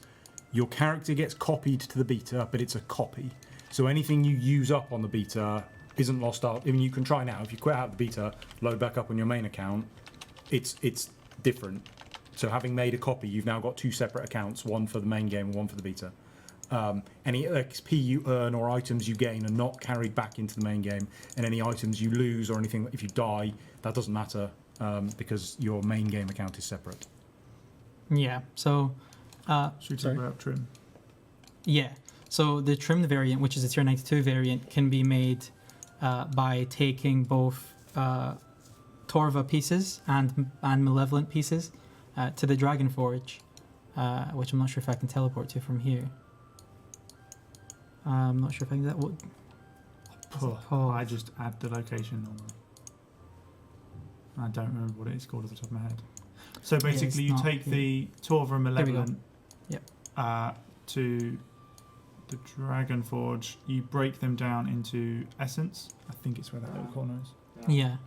your character gets copied to the beta, but it's a copy. So anything you use up on the beta isn't lost out. I mean, you can try now. If you quit out the beta, load back up on your main account, it's different. So having made a copy, you've now got 2 separate accounts, one for the main game and one for the beta. Any XP you earn or items you gain are not carried back into the main game, and any items you lose or anything, if you die, that doesn't matter, because your main game account is separate. Yeah, so Should we Sorry. talk about trim? yeah, so the trimmed variant, which is a tier 92 variant, can be made by taking both Torva pieces and Malevolent pieces to the Dragon Forge, which I'm not sure if I can teleport to from here. I'm not sure if I can. I just add the location. I don't remember what it is called off the top of my head. So basically, it's you not take here. the Torva Here we go. Malevolent Yep. to the Dragon Forge. You break them down into essence. I think it's where that little corner is. Yeah.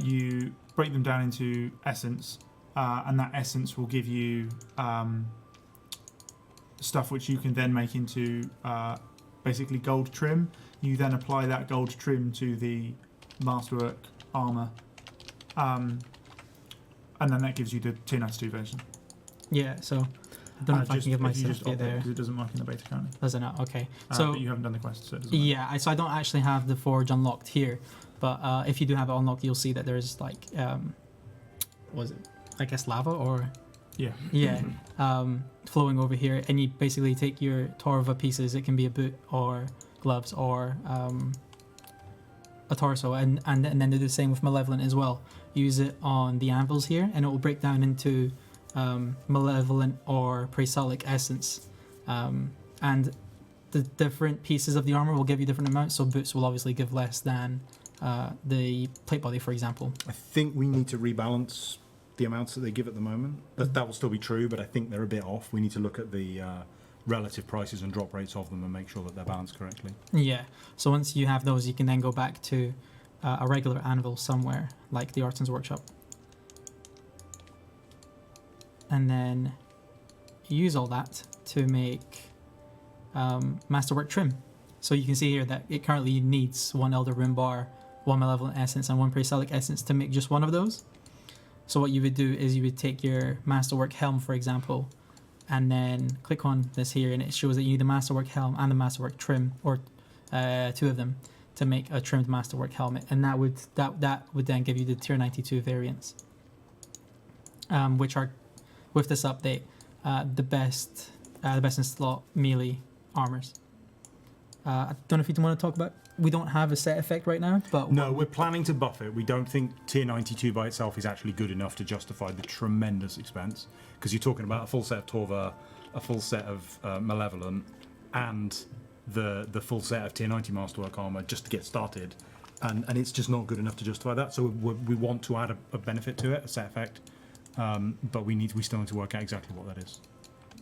You break them down into essence, and that essence will give you stuff which you can then make into basically gold trim. You then apply that gold trim to the masterwork armor, and then that gives you the tier 92 version. Yeah. So I don't know if I can give if you myself just it opt it, there. because it doesn't work in the beta currently. Does it not? Okay. So But you haven't done the quest, so it doesn't matter. yeah, so I don't actually have the forge unlocked here, but if you do have it unlocked, you'll see that there's like, was it? I guess lava or Yeah. flowing over here, and you basically take your Torva pieces. It can be a boot or gloves or a torso, and then do the same with Malevolent as well. Use it on the anvils here, and it will break down into Malevolent or Presolic essence, and the different pieces of the armor will give you different amounts. So boots will obviously give less than the plate body, for example. I think we need to rebalance the amounts that they give at the moment. That will still be true, but I think they're a bit off. We need to look at the relative prices and drop rates of them and make sure that they're balanced correctly. Yeah. So once you have those, you can then go back to a regular anvil somewhere, like the Artisans Workshop, and then use all that to make Masterwork trim. So you can see here that it currently needs 1 Elder Rune Bar, 1 Malevolent Essence, and 1 Presolic Essence to make just one of those. So what you would do is you would take your Masterwork Helm, for example, and then click on this here, and it shows that you need the Masterwork Helm and the Masterwork Trim, or 2 of them, to make a trimmed Masterwork helmet, and that would then give you the tier 92 variants, which are, with this update, the best in slot melee armors. I don't know if you want to talk about. We don't have a set effect right now, but No, we're planning to buff it. We don't think tier 92 by itself is actually good enough to justify the tremendous expense, because you're talking about a full set of Torva, a full set of Malevolent, and the full set of tier 90 Masterwork armor just to get started, and it's just not good enough to justify that. So we want to add a benefit to it, a set effect, but we still need to work out exactly what that is,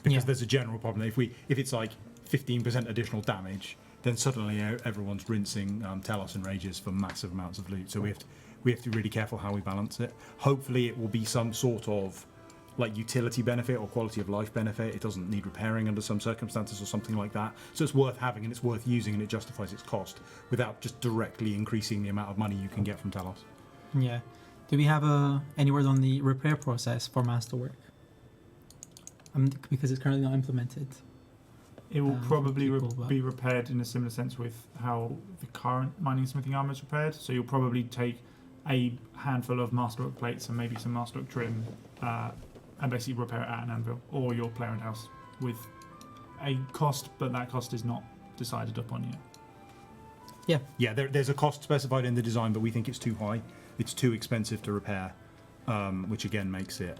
because there's a general problem. If it's like 15% additional damage, then suddenly everyone's rinsing Telos and Rages for massive amounts of loot. So we have to be really careful how we balance it. Hopefully it will be some sort of like utility benefit or quality of life benefit. It doesn't need repairing under some circumstances or something like that. So it's worth having and it's worth using, and it justifies its cost without just directly increasing the amount of money you can get from Telos. Yeah. Do we have any word on the repair process for Masterwork? Because it's currently not implemented. It will probably people, but- be repaired in a similar sense with how the current mining smithing armor is repaired. So you'll probably take a handful of Masterwork plates and maybe some Masterwork trim, and basically repair it at an anvil or your player and house with a cost, but that cost is not decided upon yet. Yeah, there's a cost specified in the design, but we think it's too high. It's too expensive to repair, which again makes it...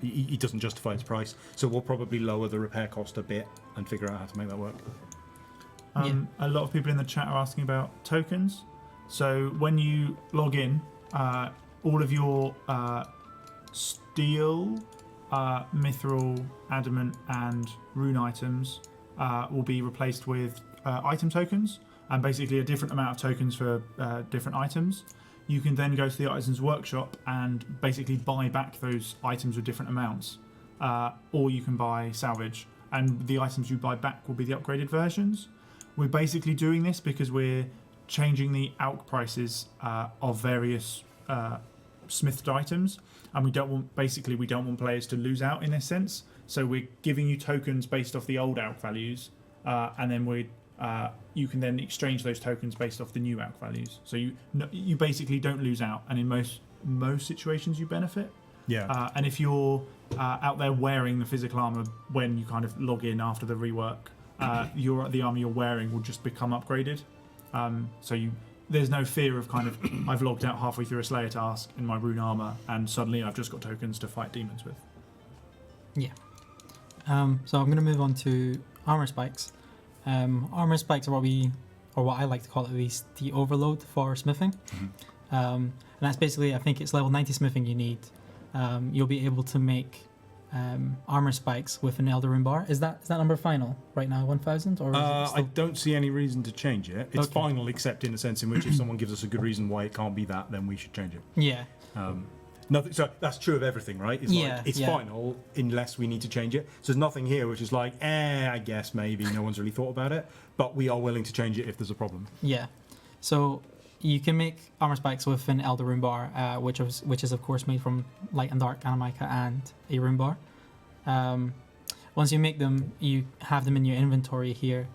it doesn't justify its price. So we'll probably lower the repair cost a bit and figure out how to make that work. A lot of people in the chat are asking about tokens. So when you log in, all of your steel, mithril, adamant, and rune items will be replaced with item tokens, and basically a different amount of tokens for different items. You can then go to the Artisans Workshop and basically buy back those items with different amounts, or you can buy Salvage, and the items you buy back will be the upgraded versions. We're basically doing this because we're changing the ALC prices of various smithed items, and we don't want players to lose out in this sense. So we're giving you tokens based off the old ALC values, and then you can then exchange those tokens based off the new ALC values. So you basically don't lose out, and in most situations you benefit. Yeah. And if you're out there wearing the physical armor when you kind of log in after the rework, the armor you're wearing will just become upgraded. So there's no fear of kind of I've logged out halfway through a Slayer task in my rune armor and suddenly I've just got tokens to fight demons with. Yeah. So I'm going to move on to armor spikes. Armor spikes are what we or what I like to call it at least, the overload for smithing. And that's basically, I think it's level 90 smithing you need. You'll be able to make armor spikes with an Elder Rune bar. Is that number final right now, 1,000? Or is it I still... don't see any reason to change it. It's Okay. final, except in the sense in which if someone gives us a good reason why it can't be that, then we should change it. Yeah. Nothing. So that's true of everything, right? It's Yeah, like, it's yeah. final unless we need to change it. So there's nothing here which is like, I guess maybe no one's really thought about it, but we are willing to change it if there's a problem. Yeah. So you can make armor spikes with an Elder Rune bar, which is of course made from light and dark animika and a rune bar. Once you make them, you have them in your inventory here.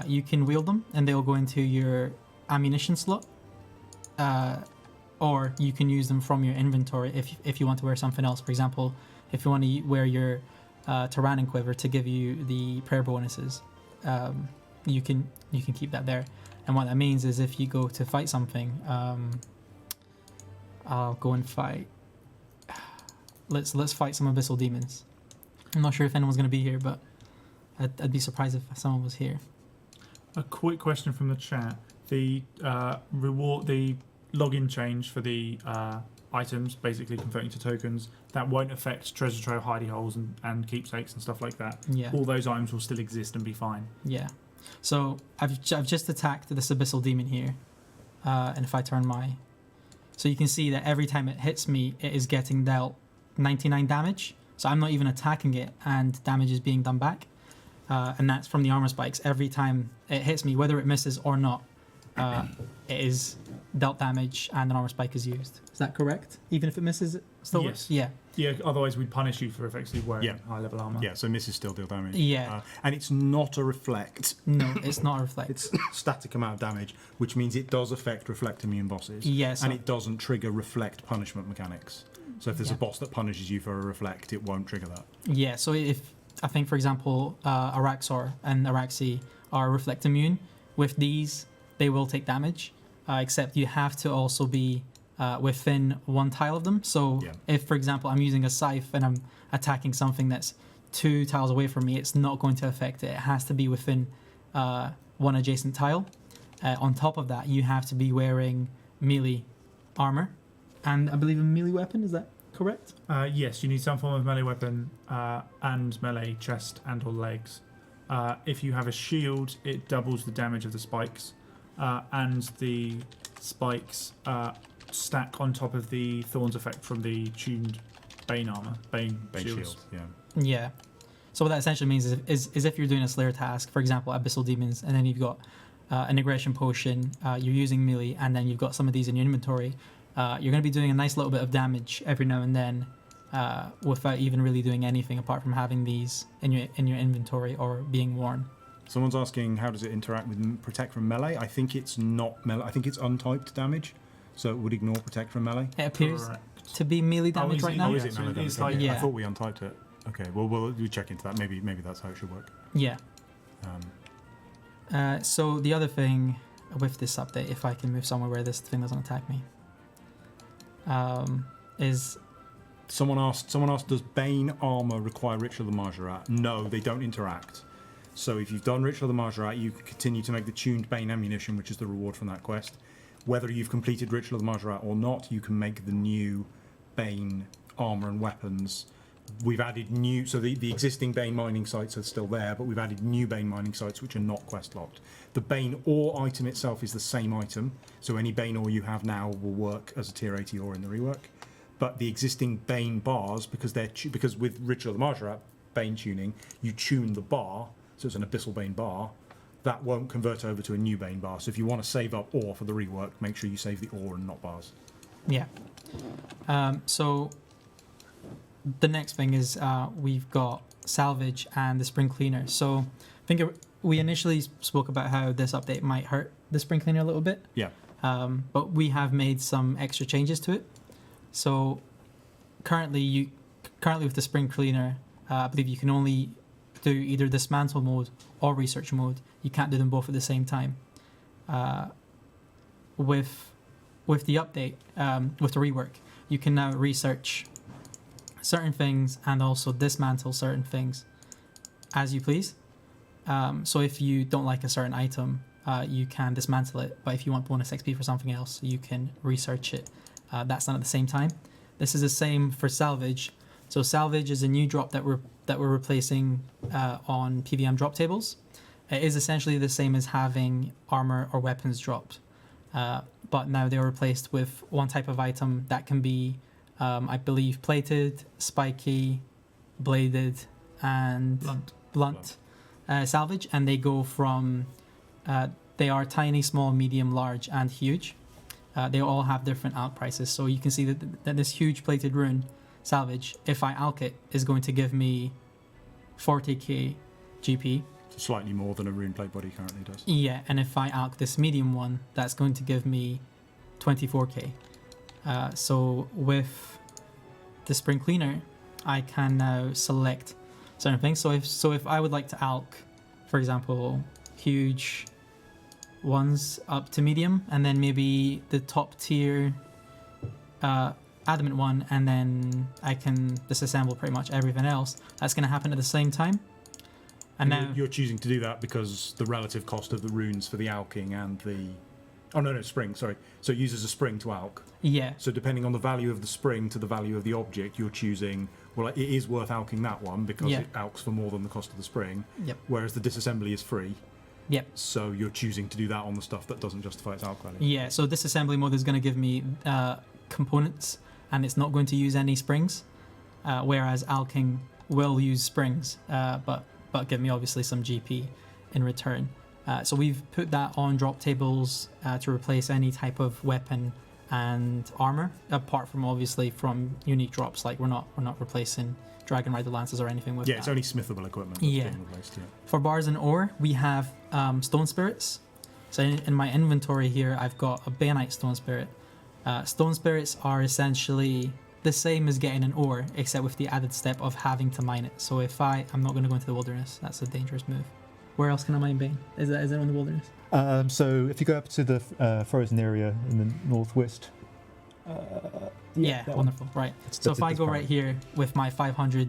You can wield them, and they'll go into your ammunition slot. Or you can use them from your inventory if you want to wear something else. For example, if you want to wear your Tyrannin quiver to give you the prayer bonuses, you can keep that there. And what that means is if you go to fight something, I'll go and fight. Let's fight some abyssal demons. I'm not sure if anyone's going to be here, but I'd be surprised if someone was here. A quick question from the chat: the the login change for the items, basically converting to tokens, that won't affect treasure trove, hidey holes, and keepsakes and stuff like that. Yeah. All those items will still exist and be fine. Yeah. So I've just attacked this abyssal demon here, and if I turn my, so you can see that every time it hits me, it is getting dealt 99 damage. So I'm not even attacking it, and damage is being done back, and that's from the armor spikes. Every time it hits me, whether it misses or not, it is dealt damage, and an armor spike is used. Is that correct? Even if it misses, it still works? Yeah. Yeah, otherwise we'd punish you for effectively wearing Yeah. high level armor. Yeah, so misses still deal damage. Yeah. And it's not a reflect. No, it's not a reflect. It's static amount of damage, which means it does affect reflect immune bosses. Yes. And it doesn't trigger reflect punishment mechanics. So if there's Yeah. a boss that punishes you for a reflect, it won't trigger that. Yeah, so if I think, for example, Araxor and Araxi are reflect immune, with these, they will take damage, except you have to also be within one tile of them. So Yeah. if, for example, I'm using a scythe and I'm attacking something that's 2 tiles away from me, it's not going to affect it. It has to be within one adjacent tile. On top of that, you have to be wearing melee armor, and I believe a melee weapon. Is that correct? Yes, you need some form of melee weapon and melee chest and or legs. If you have a shield, it doubles the damage of the spikes, and the spikes stack on top of the thorns effect from the tuned Bane armor, Bane Shields. Shield, yeah. Yeah. So what that essentially means is if you're doing a Slayer task, for example, Abyssal Demons, and then you've got an Aggression Potion, you're using melee, and then you've got some of these in your inventory, you're going to be doing a nice little bit of damage every now and then without even really doing anything apart from having these in your inventory or being worn. Someone's asking how does it interact with protect from melee? I think it's not melee. I think it's untyped damage, so it would ignore protect from melee. It appears Correct. to be melee damage is right it- now. oh, Is yeah, it so melee damage? it's like- Okay. Yeah. I thought we untyped it. Okay, well we'll check into that. Maybe that's how it should work. Yeah. Um, So the other thing with this update, if I can move somewhere where this thing doesn't attack me, is Someone asked, does Bane armor require Ritual of the Martyrat? No, they don't interact. So if you've done Ritual of the Martyrat, you can continue to make the tuned Bane ammunition, which is the reward from that quest. Whether you've completed Ritual of the Martyrat or not, you can make the new Bane armor and weapons. We've added new, so the existing Bane mining sites are still there, but we've added new Bane mining sites which are not quest locked. The Bane ore item itself is the same item, so any Bane ore you have now will work as a tier 80 ore in the rework. But the existing Bane bars, because with Ritual of the Martyrat Bane tuning, you tune the bar, so it's an Abyssal Bane bar, that won't convert over to a new Bane bar. So if you want to save up ore for the rework, make sure you save the ore and not bars. yeah. So the next thing is we've got Salvage and the Spring Cleaner. So I think we initially spoke about how this update might hurt the Spring Cleaner a little bit. Yeah. But we have made some extra changes to it. So currently with the Spring Cleaner, I believe you can only do either Dismantle mode or Research mode. You can't do them both at the same time. With the update, with the rework, you can now research certain things and also dismantle certain things as you please. So if you don't like a certain item, you can dismantle it. But if you want bonus XP for something else, you can research it. That's done at the same time. This is the same for Salvage. So Salvage is a new drop that we're replacing on PVM drop tables. It is essentially the same as having armor or weapons dropped, but now they're replaced with one type of item that can be, I believe, plated, spiky, bladed, and blunt. Salvage, and they go from they are tiny, small, medium, large, and huge. They all have different alch prices, so you can see that this huge plated rune Salvage, if I alch it, is going to give me 40k GP. Slightly more than a rune plate body currently does. Yeah, and if I alch this medium one, that's going to give me 24k. So with the Spring Cleaner, I can now select certain things. So if I would like to alch, for example, huge ones up to medium, and then maybe the top tier adamant one, and then I can disassemble pretty much everything else. That's going to happen at the same time. And now you're choosing to do that because the relative cost of the runes for the alching and the spring, sorry. So it uses a spring to alch. Yeah. So depending on the value of the spring to the value of the object, you're choosing, well, it is worth alching that one because it alchs for more than the cost of the spring. Yep. Whereas the disassembly is free. Yep. So you're choosing to do that on the stuff that doesn't justify its alch value. Yeah, so disassembly mode is going to give me components, and it's not going to use any springs, whereas alching will use springs, but give me obviously some GP in return. So we've put that on drop tables to replace any type of weapon and armor, apart from obviously from unique drops. Like we're not replacing Dragon Rider lances or anything with that. Yeah, it's only smithable equipment that's being replaced. Yeah. For bars and ore, we have stone spirits. So in my inventory here, I've got a Baneite stone spirit. Stone spirits are essentially the same as getting an ore, except with the added step of having to mine it. So if I'm not going to go into the wilderness. That's a dangerous move. Where else can I mine Bane? Is it on the wilderness? So if you go up to the frozen area in the northwest. Yeah, wonderful. Right. So if I go right here with my 500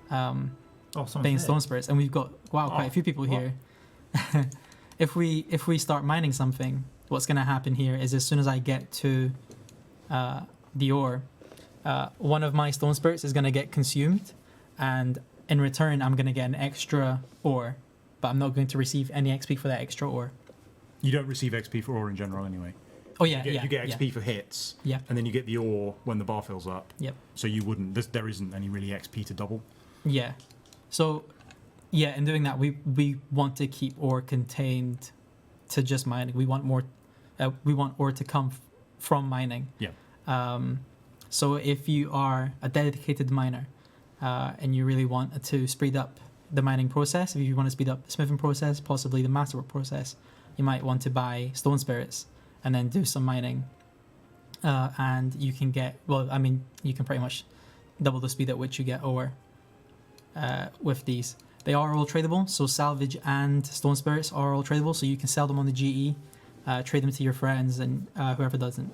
Bane stone spirits, and we've got quite a few people here. If we start mining something, what's going to happen here is as soon as I get to the ore, one of my stone spirits is going to get consumed, and in return I'm going to get an extra ore, but I'm not going to receive any XP for that extra ore. You don't receive XP for ore in general anyway. Oh yeah, you get XP for hits, and then you get the ore when the bar fills up. Yep. So you wouldn't. There isn't any really XP to double. Yeah. So, yeah, in doing that, we want to keep ore contained to just mining. We want more. We want ore to come from mining. Yeah. So if you are a dedicated miner, and you really want to speed up the mining process, if you want to speed up the smithing process, possibly the masterwork process, you might want to buy stone spirits and then do some mining. And you can get, you can pretty much double the speed at which you get ore with these. They are all tradable, so Salvage and stone spirits are all tradable, so you can sell them on the GE, trade them to your friends and whoever doesn't,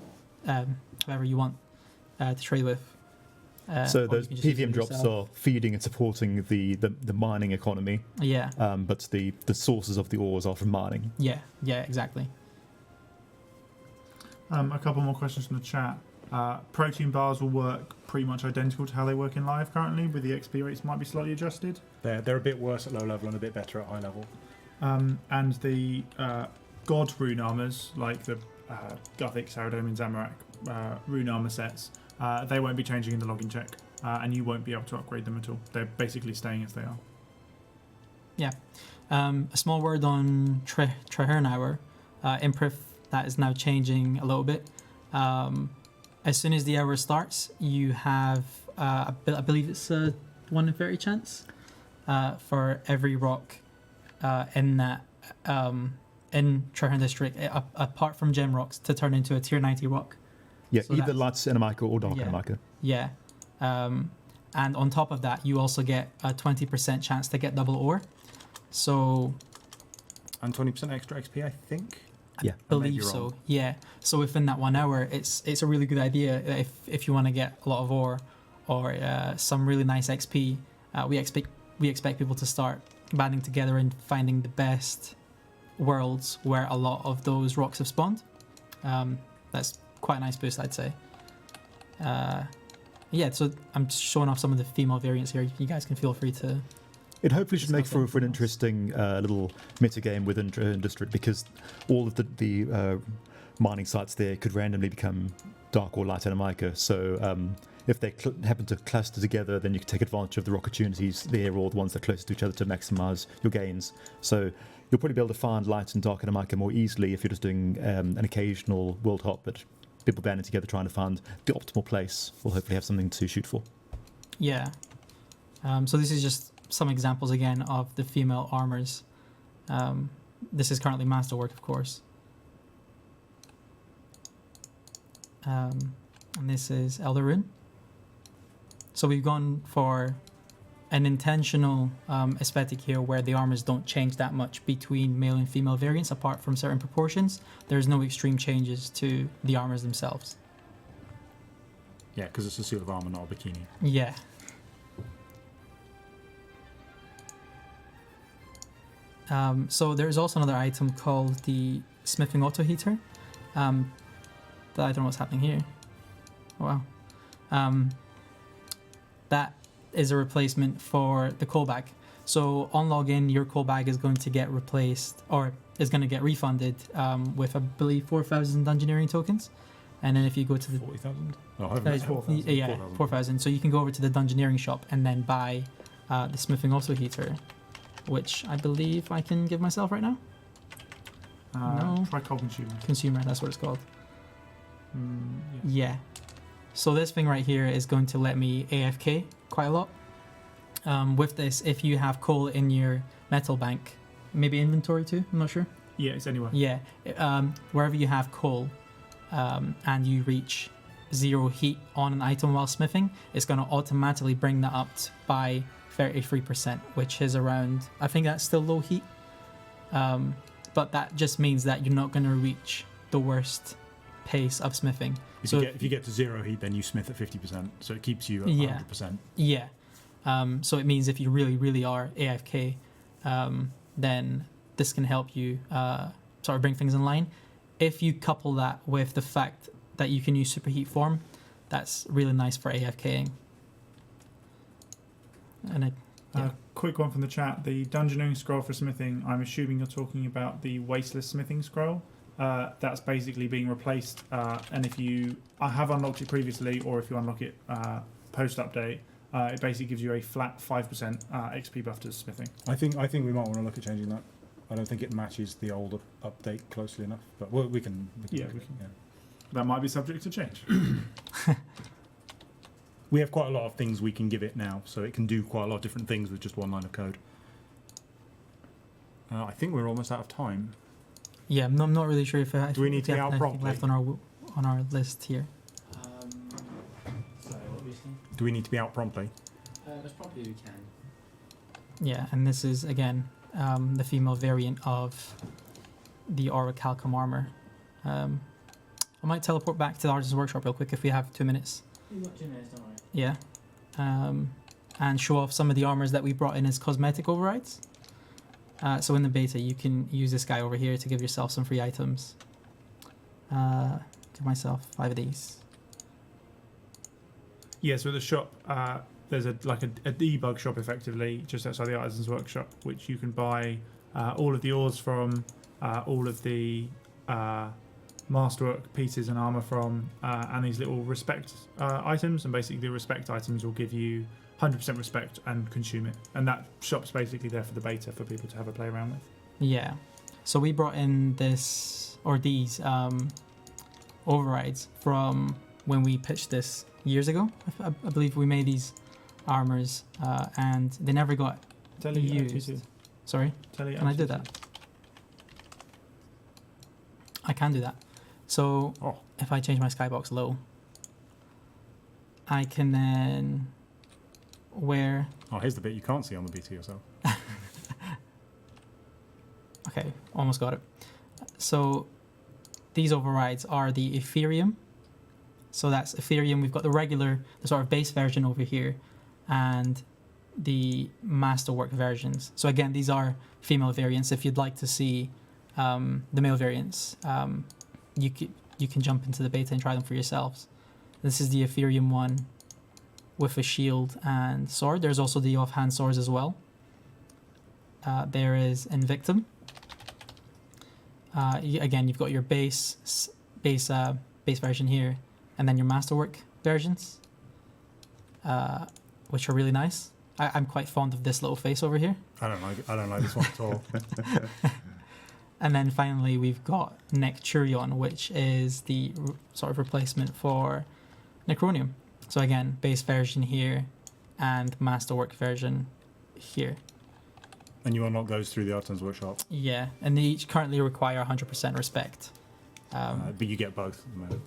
whoever you want to trade with. So those PVM drops are feeding and supporting the mining economy. Yeah. But the sources of the ores are from mining. Yeah, exactly. A couple more questions from the chat. Protein bars will work pretty much identical to how they work in live currently, but the XP rates might be slightly adjusted. They're a bit worse at low level and a bit better at high level. And the God rune armors, like the Gothic, Saradomin, and Zamorak rune armor sets, they won't be changing in the login check, and you won't be able to upgrade them at all. They're basically staying as they are. Yeah. A small word on Trehernauer. Improv, that is now changing a little bit. As soon as the hour starts, you have, I believe it's a 1 in 30 chance for every rock in that in Trehern District, apart from gem rocks, to turn into a tier 90 rock. Yeah, so either light Cinemaica or dark Cinemaica. Yeah. And on top of that, you also get a 20% chance to get double ore. So. And 20% extra XP, I think. I believe so. Yeah. So within that 1 hour, it's a really good idea if you want to get a lot of ore or some really nice XP. We expect people to start banding together and finding the best worlds where a lot of those rocks have spawned. That's quite a nice boost, I'd say. Yeah, so I'm just showing off some of the female variants here. You guys can feel free to... It hopefully should make Discover for an anything else. interesting little meta game within District, because all of the mining sites there could randomly become dark or light Animica. So if they happen to cluster together, then you can take advantage of the opportunities there, or the ones that are closest to each other, to maximize your gains. So you'll probably be able to find light and dark Animica more easily if you're just doing an occasional world hop, but people banding together trying to find the optimal place will hopefully have something to shoot for. Yeah. So this is just some examples again of the female armors. This is currently masterwork, of course. And this is Elder Rune. So we've gone for an intentional aesthetic here where the armors don't change that much between male and female variants apart from certain proportions. There's no extreme changes to the armors themselves. Yeah, because it's a suit of armor, not a bikini. Yeah. So there's also another item called the Smithing Auto Heater. That I don't know what's happening here. Oh, wow. That is a replacement for the coal bag. So on login, your coal bag is going to get replaced, or is going to get refunded with, I believe, 4,000 Dungeoneering tokens. And then if you go to the 40,000? Oh, Uh, 4,000. yeah, 4,000. So you can go over to the Dungeoneering shop and then buy the Smithing Auto Heater, which I believe I can give myself right now. No. Try coal consumer. Consumer, that's what it's called. Yeah. Yeah. So this thing right here is going to let me AFK quite a lot. With this, if you have coal in your metal bank, maybe inventory too, I'm not sure. Yeah, it's anywhere. Yeah, wherever you have coal and you reach 0 heat on an item while smithing, it's going to automatically bring that up by 33%, which is around, I think that's still low heat. But that just means that you're not going to reach the worst pace of smithing. If, So if you get to 0 heat, then you smith at 50%, so it keeps you at Yeah. 100%. Yeah. So it means if you really, really are AFK, then this can help you sort of bring things in line. If you couple that with the fact that you can use superheat form, that's really nice for AFKing. And yeah. Quick one from the chat. The Dungeoneering scroll for smithing, I'm assuming you're talking about the Wasteless smithing scroll. That's basically being replaced, and if you have unlocked it previously, or if you unlock it post-update, it basically gives you a flat 5% XP buff to smithing. I think we might want to look at changing that. I don't think it matches the old update closely enough, but we can. Yeah, we can. That might be subject to change. We have quite a lot of things we can give it now, so it can do quite a lot of different things with just one line of code. I think we're almost out of time. Yeah, I'm not really sure if Do we need to be have out anything promptly? left on our list here. Sorry, what were you saying? Do we need to be out promptly? Most probably we can. Yeah, and this is again the female variant of the Orichalcum armor. I might teleport back to the Artisans Workshop real quick if we have 2 minutes. We've got 2 minutes, don't worry. Yeah. And show off some of the armors that we brought in as cosmetic overrides. So in the beta, you can use this guy over here to give yourself some free items. Give myself 5 of these. Yeah, so at the shop, there's a debug shop effectively just outside the Artisans Workshop, which you can buy all of the ores from, all of the masterwork pieces and armor from, and these little respect items. And basically, the respect items will give you 100% respect and consume it. And that shop's basically there for the beta for people to have a play around with. Yeah. So we brought in these overrides from when we pitched this years ago. I believe we made these armors and they never got used. Sorry? Can I do that? I can do that. So if I change my skybox low, I can then wear... Oh, here's the bit you can't see on the BT yourself. Okay, almost got it. So these overrides are the Ethereum. So that's Ethereum. We've got the sort of base version over here, and the masterwork versions. So again, these are female variants. If you'd like to see the male variants, you can jump into the beta and try them for yourselves. This is the Ethereum one with a shield and sword. There's also the offhand swords as well. There is Invictum. Again, you've got your base version here, and then your masterwork versions, which are really nice. I'm quite fond of this little face over here. I don't like this one at all. And then finally, we've got Necturion, which is the sort of replacement for Necronium. So again, base version here and masterwork version here. And you unlock those through the Artisans Workshop. Yeah, and they each currently require 100% respect. But you get both at the moment.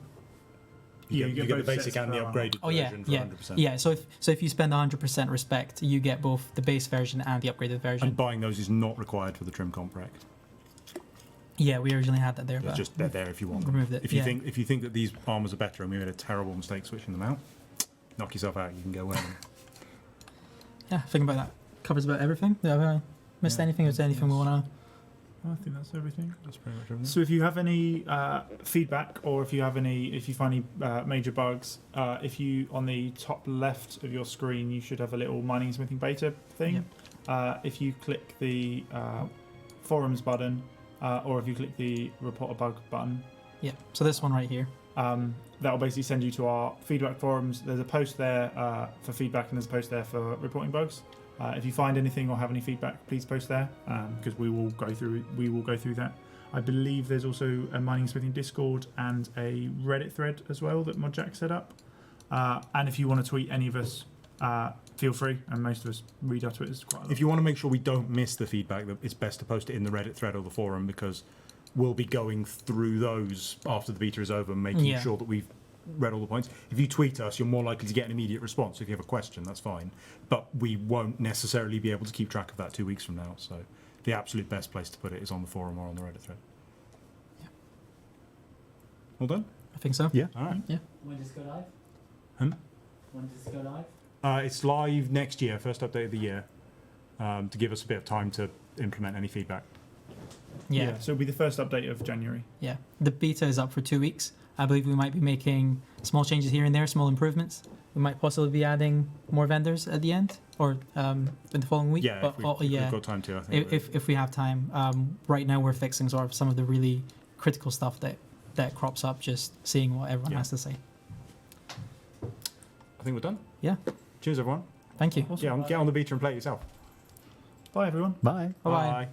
Yeah, You get the both basic sets and the for upgraded Oh yeah, version for yeah, 100%. yeah. So if you spend 100% respect, you get both the base version and the upgraded version. And buying those is not required for the trim comp rec. Yeah, we originally had that there, It's but just they're there if you want them. removed it. If you yeah. think that these armors are better and we made a terrible mistake switching them out, knock yourself out. You can go wear them. Yeah, thinking about that covers about everything. Have I missed Yeah, anything? Is there anything we want to? I think that's everything. That's pretty much everything. So if you have any feedback, or if you find any major bugs, if you on the top left of your screen, you should have a little mining and smithing beta thing. If you click the forums button, or if you click the report a bug button, Yeah. So this one right here. that will basically send you to our feedback forums. There's a post there for feedback, and there's a post there for reporting bugs. If you find anything or have any feedback, please post there, because we will go through that. I believe there's also a mining and smithing Discord and a Reddit thread as well that ModJack set up. And if you want to tweet any of us, feel free. And most of us read our Twitters quite a lot. If you want to make sure we don't miss the feedback, it's best to post it in the Reddit thread or the forum, because we'll be going through those after the beta is over, making Yeah. sure that we've read all the points. If you tweet us, you're more likely to get an immediate response. If you have a question, that's fine. But we won't necessarily be able to keep track of that 2 weeks from now. So the absolute best place to put it is on the forum or on the Reddit thread. Yeah. All done? I think so. Yeah. All right. When does it go live? Hmm? When does it go live? It's live next year, first update of the year, to give us a bit of time to implement any feedback. Yeah. So it'll be the first update of January. Yeah. The beta is up for 2 weeks. I believe we might be making small changes here and there, small improvements. We might possibly be adding more vendors at the end or in the following week. Yeah, But, if we've got time to, I think. if we have time. Right now we're fixing sort of some of the really critical stuff that crops up, just seeing what everyone Yeah. has to say. I think we're done. Yeah. Cheers, everyone. Thank you. Get on the beta and play it yourself. Bye, everyone. Bye. Bye-bye. Bye.